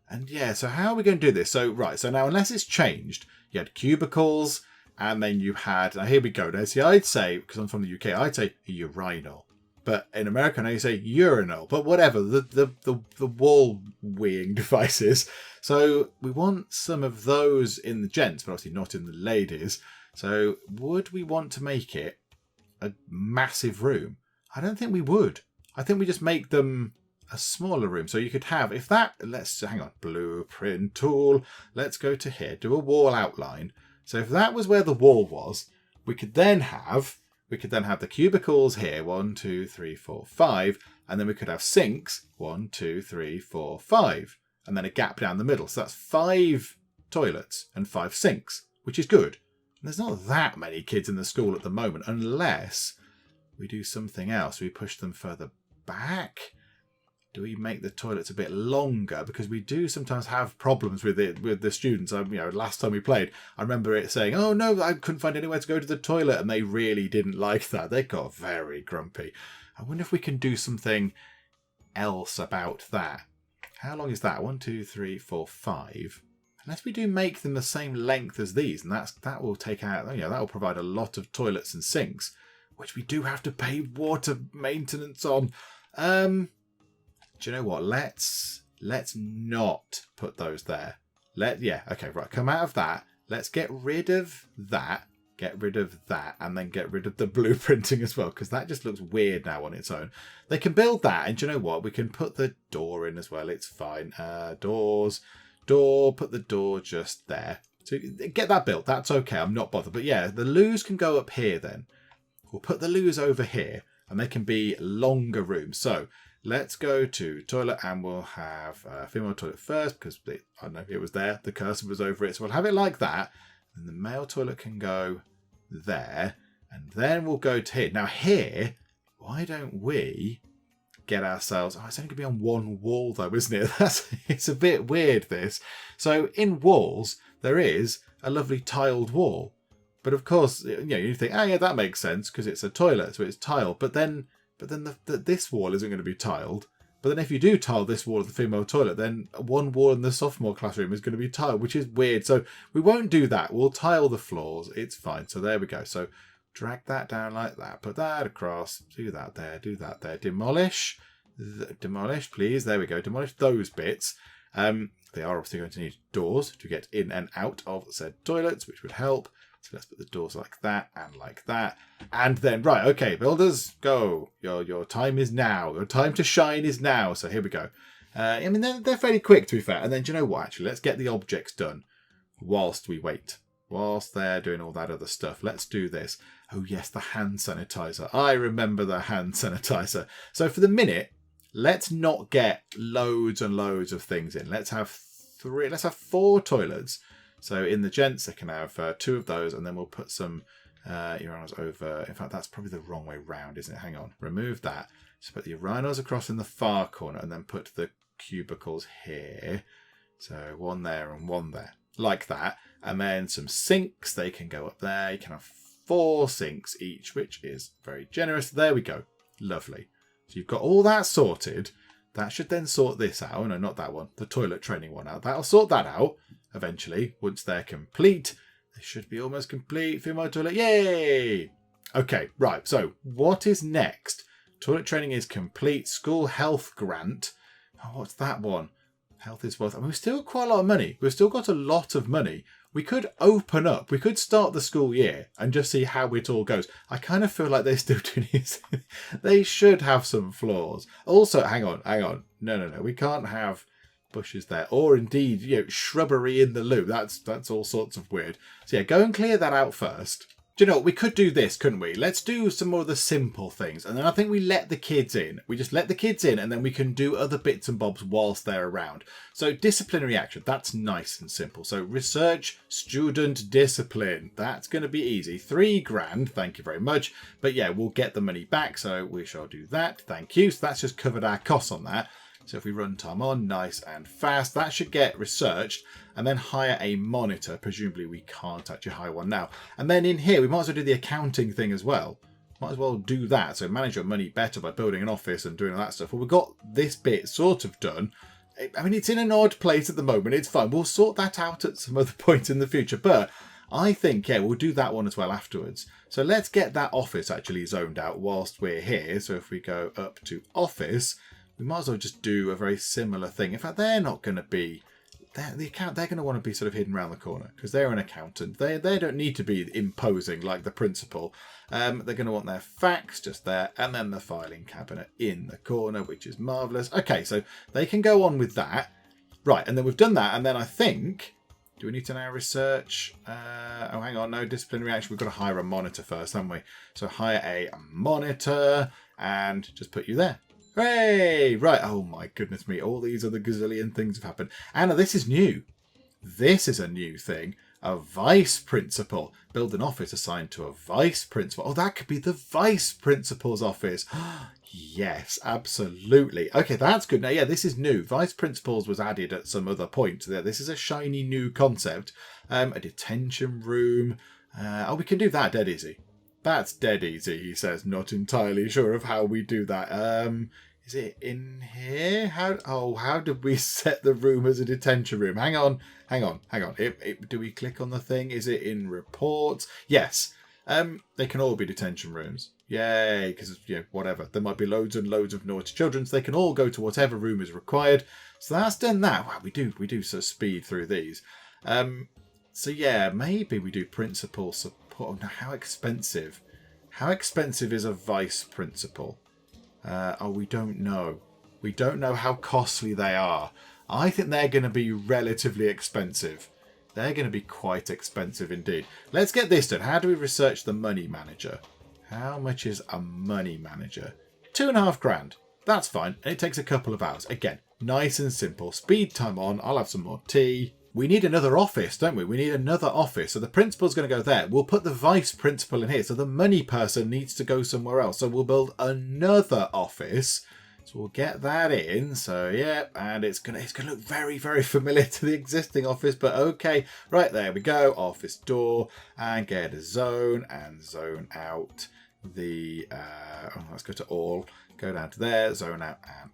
And yeah, so how are we going to do this? So right, so now unless it's changed, you had cubicles, and then you had, now here we go. Now see, I'd say, because I'm from the UK, I'd say a urinal. But in America now you say urinal. But whatever, the wall weeing devices. So we want some of those in the gents, but obviously not in the ladies. So would we want to make it a massive room? I don't think we would. I think we just make them a smaller room. So you could have, hang on, blueprint tool. Let's go to here, do a wall outline. So if that was where the wall was, we could then have the cubicles here, 1, 2, 3, 4, 5, and then we could have sinks, 1, 2, 3, 4, 5. and then a gap down the middle. So that's 5 toilets and 5 sinks, which is good. And there's not that many kids in the school at the moment, unless we do something else. We push them further back. Do we make the toilets a bit longer? Because we do sometimes have problems with it with the students. Last time we played, I remember it saying, "Oh no, I couldn't find anywhere to go to the toilet," and they really didn't like that. They got very grumpy. I wonder if we can do something else about that. How long is that? 1, 2, 3, 4, 5. Unless we do make them the same length as these, and that will take out. That will provide a lot of toilets and sinks, which we do have to pay water maintenance on. Do you know what? Let's not put those there. Okay, right. Come out of that. Let's get rid of that. Get rid of that, and then get rid of the blueprinting as well, because that just looks weird now on its own. They can build that, and do you know what? We can put the door in as well. It's fine. Door. Put the door just there. So get that built. That's okay. I'm not bothered. But yeah, the loos can go up here then. We'll put the loos over here, and they can be longer rooms. So let's go to toilet, and we'll have female toilet first, because I don't know, it was there. The cursor was over it. So we'll have it like that. And the male toilet can go there. And then we'll go to here. Now here, why don't we get ourselves... Oh, it's only going to be on one wall though, isn't it? It's a bit weird, this. So in walls, there is a lovely tiled wall. But of course, you think, oh yeah, that makes sense because it's a toilet, so it's tiled. But then this wall isn't going to be tiled. But then if you do tile this wall of the female toilet, then one wall in the sophomore classroom is going to be tiled, which is weird. So we won't do that. We'll tile the floors. It's fine. So there we go. So drag that down like that. Put that across. Do that there. Do that there. Demolish. Demolish, please. There we go. Demolish those bits. They are obviously going to need doors to get in and out of said toilets, which would help. So let's put the doors like that and like that. And then, right, okay, builders, go. Your time is now. Your time to shine is now. So here we go. They're fairly quick, to be fair. And then, do you know what, actually? Let's get the objects done whilst we wait. Whilst they're doing all that other stuff. Let's do this. Oh, yes, the hand sanitizer. I remember the hand sanitizer. So for the minute, let's not get loads and loads of things in. Let's have 4 toilets. So in the gents, they can have 2 of those, and then we'll put some urinals over. In fact, that's probably the wrong way round, isn't it? Hang on. Remove that. So put the urinals across in the far corner, and then put the cubicles here. So 1 there and 1 there. Like that. And then some sinks. They can go up there. You can have 4 sinks each, which is very generous. There we go. Lovely. So you've got all that sorted. That should then sort this out. Oh, no, not that one. The toilet training one out. That'll sort that out eventually. Once they're complete, they should be almost complete. Female toilet. Yay! Okay, right. So what is next? Toilet training is complete. School health grant. Oh, what's that one? Health is wealth. I mean, we've still got quite a lot of money. We've still got a lot of money. We could open up. We could start the school year and just see how it all goes. I kind of feel like they're still doing it. They should have some flaws. Also, hang on. No. We can't have bushes there, or indeed, shrubbery in the loo. That's all sorts of weird. So yeah, go and clear that out first. Do you know what? We could do this, couldn't we? Let's do some more of the simple things. And then I think we let the kids in. We just let the kids in, and then we can do other bits and bobs whilst they're around. So disciplinary action, that's nice and simple. So research, student discipline. That's going to be easy. £3,000, thank you very much. But yeah, we'll get the money back. So we shall do that. Thank you. So that's just covered our costs on that. So if we run time on, nice and fast, that should get researched, and then hire a monitor. Presumably we can't actually hire one now. And then in here, we might as well do the accounting thing as well. Might as well do that. So manage your money better by building an office and doing all that stuff. Well, we've got this bit sort of done. I mean, it's in an odd place at the moment. It's fine. We'll sort that out at some other point in the future. But I think, yeah, we'll do that one as well afterwards. So let's get that office actually zoned out whilst we're here. So if we go up to office, we might as well just do a very similar thing. In fact, they're not going to be... They're going to want to be sort of hidden around the corner because they're an accountant. They don't need to be imposing like the principal. They're going to want their fax just there, and then the filing cabinet in the corner, which is marvellous. Okay, so they can go on with that. Right, and then we've done that, and then I think... Do we need to now research? Oh, hang on. No, disciplinary action. We've got to hire a monitor first, haven't we? So hire a monitor and just put you there. Hooray! Right. Oh my goodness me. All these other gazillion things have happened. Anna, this is new. This is a new thing. A vice principal. Build an office assigned to a vice principal. Oh, that could be the vice principal's office. Yes, absolutely. Okay, that's good. Now, yeah, this is new. Vice principals was added at some other point there. This is a shiny new concept. A detention room. We can do that dead easy. That's dead easy, he says. Not entirely sure of how we do that. Is it in here? How did we set the room as a detention room? Hang on. Do we click on the thing? Is it in reports? Yes. They can all be detention rooms. Yay, because, whatever. There might be loads and loads of naughty children, so they can all go to whatever room is required. So that's done that. Wow, we do sort of speed through these. So yeah, maybe we do principal support. Oh, now, how expensive? How expensive is a vice principal? We don't know. We don't know how costly they are. I think they're going to be relatively expensive. They're going to be quite expensive indeed. Let's get this done. How do we research the money manager? How much is a money manager? $2,500. That's fine. And it takes a couple of hours. Again, nice and simple. Speed time on. I'll have some more tea. We need another office, don't we? We need another office. So the principal's going to go there. We'll put the vice principal in here. So the money person needs to go somewhere else. So we'll build another office. So we'll get that in. So yeah, and it's gonna look very, very familiar to the existing office. But okay, right, there we go. Office door, and get a zone and zone out the. Let's go to all. Go down to there. Zone out and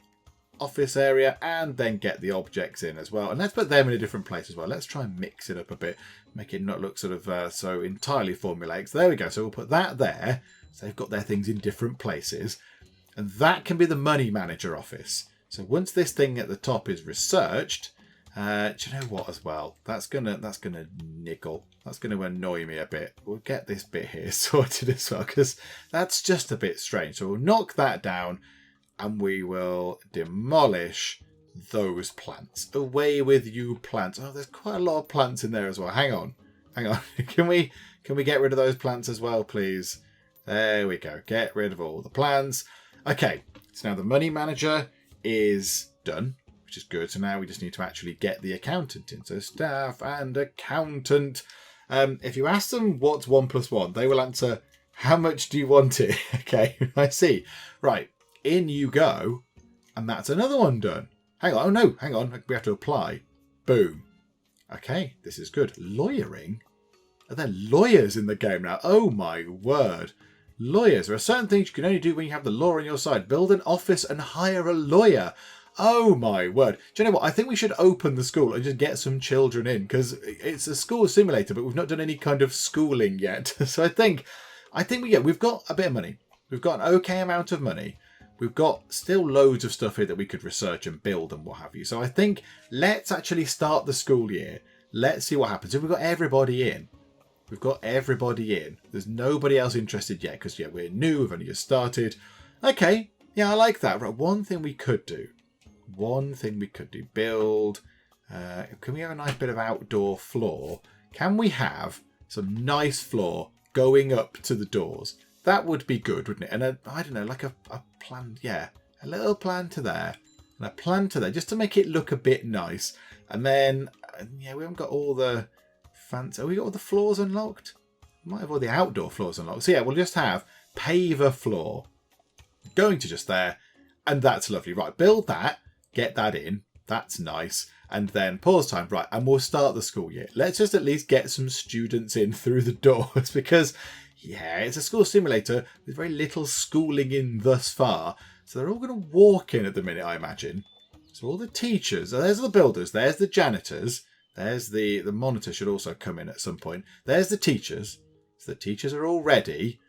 office area, and then get the objects in as well. And let's put them in a different place as well. Let's try and mix it up a bit, make it not look sort of so entirely formulaic. So there we go. So we'll put that there. So they've got their things in different places. And that can be the money manager office. So once this thing at the top is researched, do you know what as well? That's gonna niggle. That's gonna annoy me a bit. We'll get this bit here sorted as well, because that's just a bit strange. So we'll knock that down, and we will demolish those plants. Away with you, plants. Oh, there's quite a lot of plants in there as well. Hang on. Can we get rid of those plants as well, please? There we go. Get rid of all the plants. Okay, so now the money manager is done, which is good. So now we just need to actually get the accountant in. So staff and accountant. If you ask them what's 1 + 1, they will answer, how much do you want it? Okay, I see. Right, in you go. And that's another one done. Hang on. Oh, no, hang on. We have to apply. Boom. Okay, this is good. Lawyering? Are there lawyers in the game now? Oh, my word. Lawyers. There are certain things you can only do when you have the law on your side. Build an office and hire a lawyer. Oh my word. Do you know what? I think we should open the school and just get some children in, because it's a school simulator, but we've not done any kind of schooling yet. So I think we've got a bit of money. We've got an okay amount of money. We've got still loads of stuff here that we could research and build and what have you. So I think let's actually start the school year. Let's see what happens. If we've got everybody in. We've got everybody in. There's nobody else interested yet because, we're new. We've only just started. Okay. Yeah, I like that. Right. One thing we could do. Build. Can we have a nice bit of outdoor floor? Can we have some nice floor going up to the doors? That would be good, wouldn't it? And I don't know, like a plan. Yeah. A little plan to there. And a plan to there. Just to make it look a bit nice. And then, we haven't got all the... fancy. We got all the floors unlocked? Might have all the outdoor floors unlocked. So yeah, we'll just have paver floor. Going to just there. And that's lovely. Right, build that. Get that in. That's nice. And then pause time. Right, and we'll start the school year. Let's just at least get some students in through the doors, because, it's a school simulator with very little schooling in thus far. So they're all going to walk in at the minute, I imagine. So all the teachers. There's the builders. There's the janitors. There's the monitor should also come in at some point. There's the teachers. So the teachers are all ready.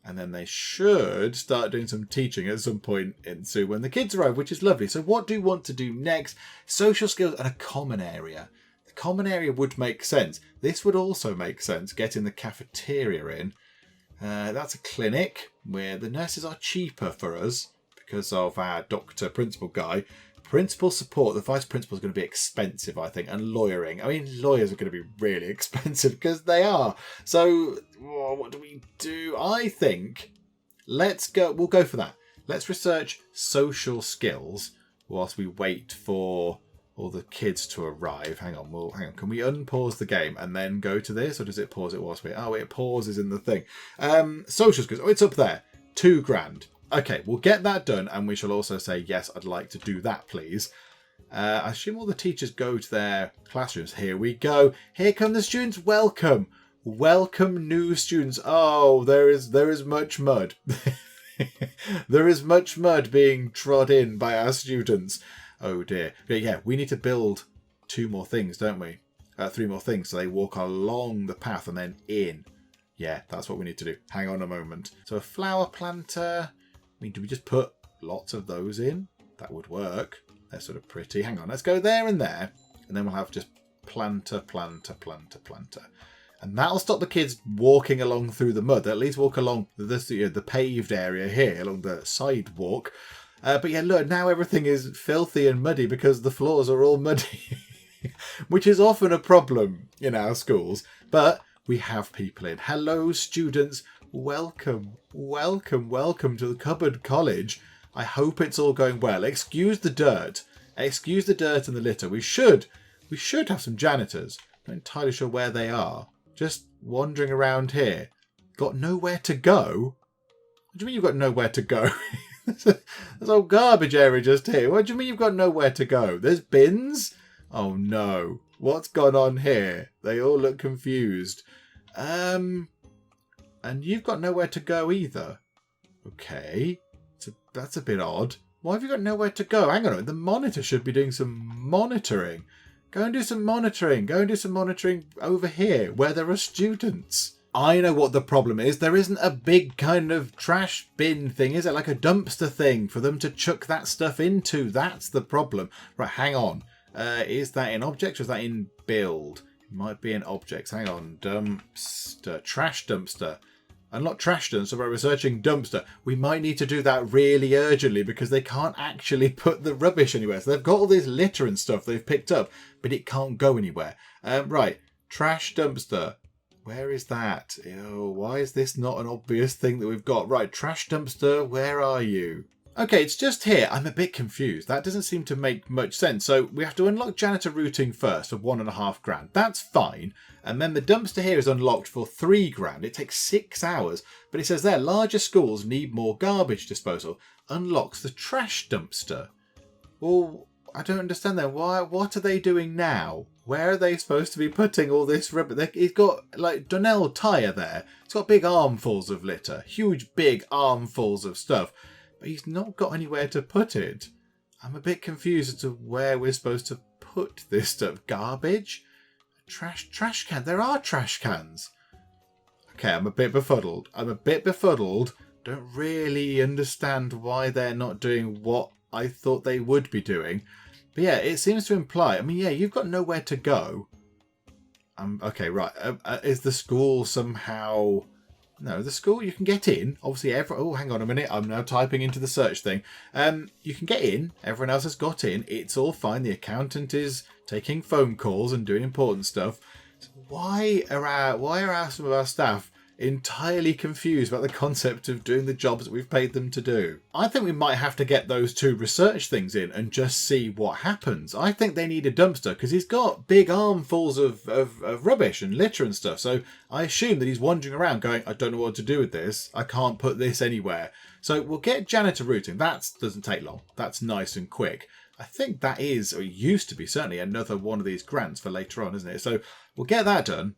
And then they should start doing some teaching at some point soon when the kids arrive, which is lovely. So what do you want to do next? Social skills and a common area. The common area would make sense. This would also make sense, getting the cafeteria in. That's a clinic where the nurses are cheaper for us because of our doctor principal guy. Principal support, the vice principal is going to be expensive, I think, and lawyering. I mean, lawyers are going to be really expensive because they are. So, what do we do? I think we'll go for that. let's research social skills whilst we wait for all the kids to arrive. Hang on. Can we unpause the game and then go to this? Or does it pause it whilst we... Oh, it pauses in the thing. Social skills. Oh, it's up there. £2,000. Okay, we'll get that done. And we shall also say, yes, I'd like to do that, please. I assume all the teachers go to their classrooms. Here we go. Here come the students. Welcome. Welcome, new students. Oh, there is much mud. There is much mud being trod in by our students. Oh dear. Yeah, we need to build 2 more things, don't we? 3 more things. So they walk along the path and then in. Yeah, that's what we need to do. Hang on a moment. So a flower planter. I mean, do we just put lots of those in? That would work. They're sort of pretty. Hang on, let's go there and there. And then we'll have just planter. And that'll stop the kids walking along through the mud. They'll at least walk along the paved area here, along the sidewalk. But yeah, look, now everything is filthy and muddy because the floors are all muddy. Which is often a problem in our schools. But we have people in. Hello, students. Welcome to the Cupboard College. I hope it's all going well. Excuse the dirt. Excuse the dirt and the litter. We should have some janitors. Not entirely sure where they are. Just wandering around here. Got nowhere to go? What do you mean you've got nowhere to go? There's a garbage area just here. What do you mean you've got nowhere to go? There's bins? Oh no. What's gone on here? They all look confused. And you've got nowhere to go either. Okay. That's a bit odd. Why have you got nowhere to go? Hang on a minute. The monitor should be doing some monitoring. Go and do some monitoring. Go and do some monitoring over here where there are students. I know what the problem is. There isn't a big kind of trash bin thing, is it? Like a dumpster thing for them to chuck that stuff into. That's the problem. Right, hang on. Is that in objects or is that in build? It might be in objects. Hang on. Dumpster. Trash dumpster. Unlock trash dumpster by researching dumpster. We might need to do that really urgently because they can't actually put the rubbish anywhere. So they've got all this litter and stuff they've picked up, but it can't go anywhere. Right. Trash dumpster. Where is that? Oh, why is this not an obvious thing that we've got? Right, trash dumpster, where are you? Okay, it's just here. I'm a bit confused. That doesn't seem to make much sense. So we have to unlock janitor routing first for £1,500. That's fine. And then the dumpster here is unlocked for £3,000. It takes 6 hours. But it says there, larger schools need more garbage disposal. Unlocks the trash dumpster. Well, I don't understand then. What are they doing now? Where are they supposed to be putting all this rubbish? He's got, like, Donnell tyre there. It's got big armfuls of litter. Huge, big armfuls of stuff. But he's not got anywhere to put it. I'm a bit confused as to where we're supposed to put this stuff. Garbage? Trash can. There are trash cans. Okay, I'm a bit befuddled. Don't really understand why they're not doing what I thought they would be doing. But yeah, it seems to imply... I mean, yeah, you've got nowhere to go. Okay, right. Is the school somehow... No, the school, you can get in. Obviously, oh, hang on a minute. I'm now typing into the search thing. You can get in. Everyone else has got in. It's all fine. The accountant is taking phone calls and doing important stuff. So why are some of our staff entirely confused about the concept of doing the jobs that we've paid them to do? I think we might have to get those 2 research things in and just see what happens. I think they need a dumpster because he's got big armfuls of rubbish and litter and stuff. So I assume that he's wandering around going, I don't know what to do with this. I can't put this anywhere. So we'll get janitor routing. That doesn't take long. That's nice and quick. I think that is, or used to be, certainly another one of these grants for later on, isn't it? So we'll get that done.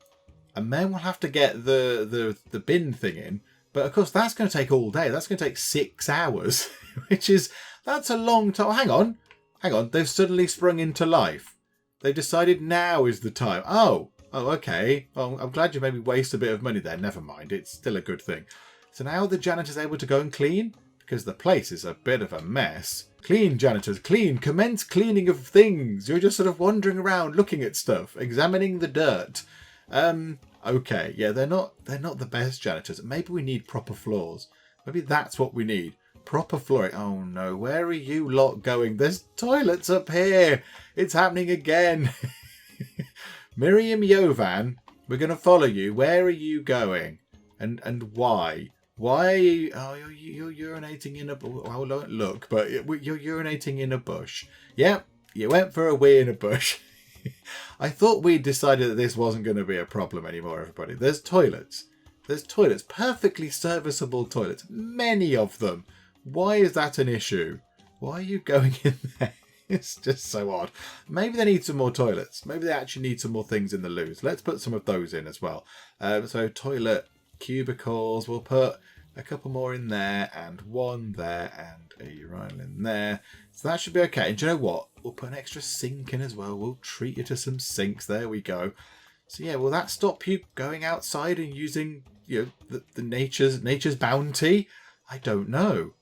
And then we'll have to get the bin thing in. But of course, that's going to take all day. That's going to take 6 hours, that's a long time. Hang on. They've suddenly sprung into life. They've decided now is the time. Oh, okay. Well, I'm glad you made me waste a bit of money there. Never mind. It's still a good thing. So now the janitor's able to go and clean because the place is a bit of a mess. Clean, janitors, clean. Commence cleaning of things. You're just sort of wandering around looking at stuff, examining the dirt. Okay, yeah, they're not the best janitors. Maybe we need proper floors. Maybe that's what we need. Proper flooring. Oh no, where are you lot going? There's toilets up here. It's happening again. Miriam Yovan, we're going to follow you. Where are you going? And why? Why? Oh, you're urinating in a bush. Well, don't look, but you're urinating in a bush. Yep, you went for a wee in a bush. I thought we decided that this wasn't going to be a problem anymore, everybody. There's toilets. There's toilets. Perfectly serviceable toilets. Many of them. Why is that an issue? Why are you going in there? It's just so odd. Maybe they need some more toilets. Maybe they actually need some more things in the loos. Let's put some of those in as well. So toilet cubicles. We'll put a couple more in there and one there and a urinal in there. So that should be okay. And do you know what? We'll put an extra sink in as well. We'll treat you to some sinks. There we go. So yeah, will that stop you going outside and using, you know, the nature's bounty? I don't know.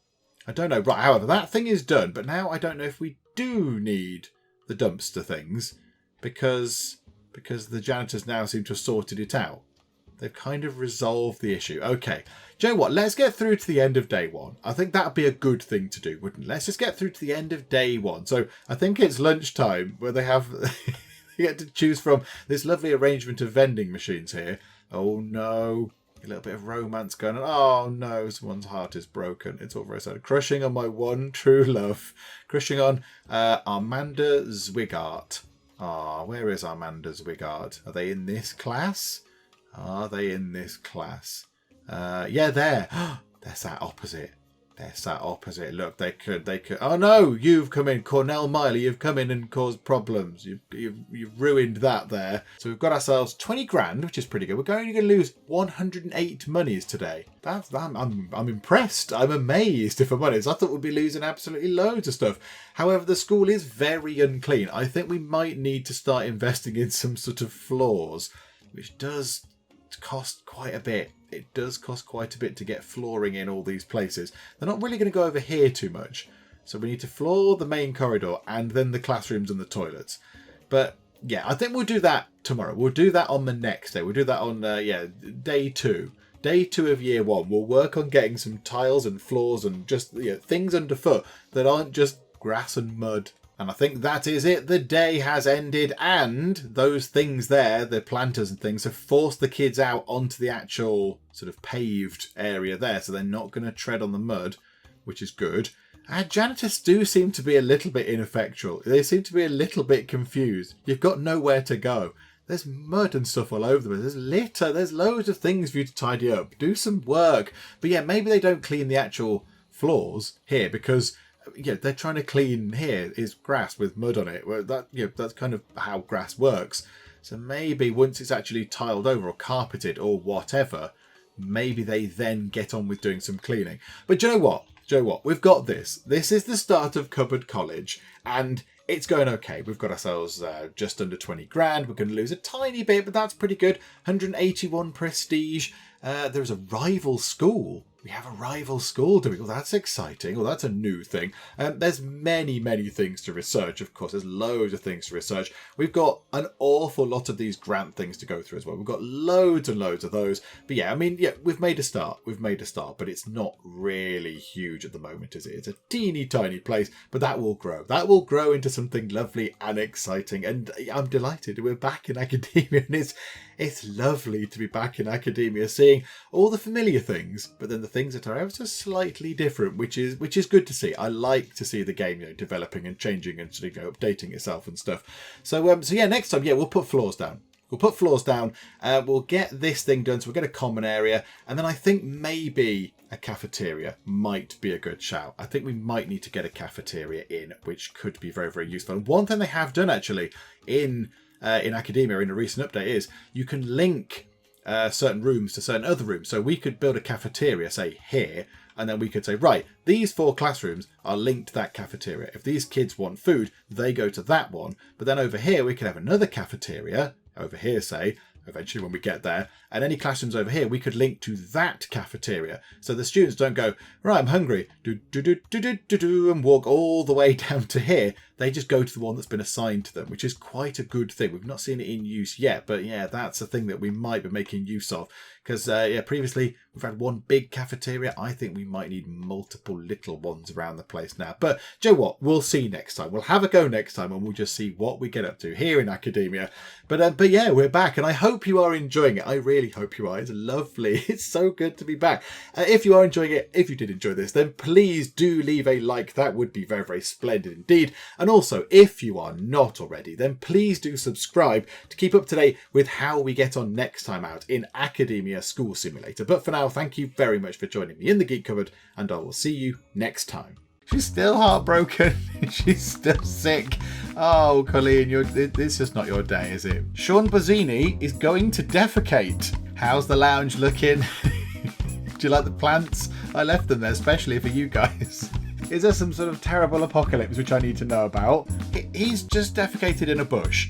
Right, however, that thing is done. But now I don't know if we do need the dumpster things because the janitors now seem to have sorted it out. They've kind of resolved the issue. Okay. Do you know what? Let's get through to the end of day one. I think that would be a good thing to do, wouldn't it? Let's just get through to the end of day one. So I think it's lunchtime where they have... you get to choose from this lovely arrangement of vending machines here. Oh, no. A little bit of romance going on. Oh, no. Someone's heart is broken. It's all very sad. Crushing on my one true love. Crushing on Armanda Zwigart. Ah, where is Armanda Zwigart? Are they in this class? Are they in this class? Yeah, there. They're sat opposite. Look, they could. Oh no, you've come in, Cornell Miley. You've come in and caused problems. You've ruined that there. So we've got ourselves 20 grand, which is pretty good. We're only going to lose 108 monies today. I'm impressed. I'm amazed, if I'm honest. I thought we'd be losing absolutely loads of stuff. However, the school is very unclean. I think we might need to start investing in some sort of floors, which does cost quite a bit. It does cost quite a bit to get flooring in all these places. They're not really going to go over here too much. So we need to floor the main corridor and then the classrooms and the toilets. But yeah, I think we'll do that tomorrow. We'll do that on the next day. We'll do that on, day 2. Day 2 of year 1. We'll work on getting some tiles and floors and just things underfoot that aren't just grass and mud. And I think that is it. The day has ended, and those things there, the planters and things, have forced the kids out onto the actual sort of paved area there, so they're not going to tread on the mud, which is good. Our janitors do seem to be a little bit ineffectual. They seem to be a little bit confused. You've got nowhere to go. There's mud and stuff all over them. There's litter. There's loads of things for you to tidy up. Do some work. But yeah, maybe they don't clean the actual floors here because... yeah, they're trying to clean here is grass with mud on it. Well, that's kind of how grass works. So maybe once it's actually tiled over or carpeted or whatever, maybe they then get on with doing some cleaning. But do you know what? We've got this. This is the start of Cupboard College, and it's going okay. We've got ourselves just under 20 grand. We're going to lose a tiny bit, but that's pretty good. 181 prestige. There's a rival school. We have a rival school doing. Well, that's exciting. Well, that's a new thing. There's many, many things to research, of course. There's loads of things to research. We've got an awful lot of these grant things to go through as well. We've got loads and loads of those. But yeah, I mean, yeah, we've made a start. But it's not really huge at the moment, is it? It's a teeny tiny place, but that will grow. That will grow into something lovely and exciting. And I'm delighted. We're back in academia, and it's lovely to be back in academia, seeing all the familiar things, but then the things that are ever so slightly different, which is good to see. I like to see the game, developing and changing and sort of updating itself and stuff. So yeah, next time, we'll put floors down. We'll get this thing done. So we'll get a common area, and then I think maybe a cafeteria might be a good shout. I think we might need to get a cafeteria in, which could be very, very useful. And one thing they have done actually in academia in a recent update is you can link certain rooms to certain other rooms. So we could build a cafeteria, say here, and then we could say, right, these 4 classrooms are linked to that cafeteria. If these kids want food, they go to that one. But then over here, we could have another cafeteria, over here, say, eventually when we get there, and any classrooms over here, we could link to that cafeteria. So the students don't go, right, I'm hungry, and walk all the way down to here. they just go to the one that's been assigned to them, which is quite a good thing. We've not seen it in use yet, but yeah, that's a thing that we might be making use of. Because previously we've had one big cafeteria. I think we might need multiple little ones around the place now. But do you know what? We'll see next time. We'll have a go next time, and we'll just see what we get up to here in academia. But yeah, we're back, and I hope you are enjoying it. I really hope you are. It's lovely. It's so good to be back. If you are enjoying it, if you did enjoy this, then please do leave a like. That would be very, very splendid indeed. And also, if you are not already, then please do subscribe to keep up to date with how we get on next time out in Academia School Simulator. But for now, thank you very much for joining me in the Geek Cupboard, and I will see you next time. She's still heartbroken. She's still sick. Oh, Colleen, it's just not your day, is it? Sean Bozzini is going to defecate. How's the lounge looking? Do you like the plants? I left them there especially for you guys. Is there some sort of terrible apocalypse which I need to know about? He's just defecated in a bush.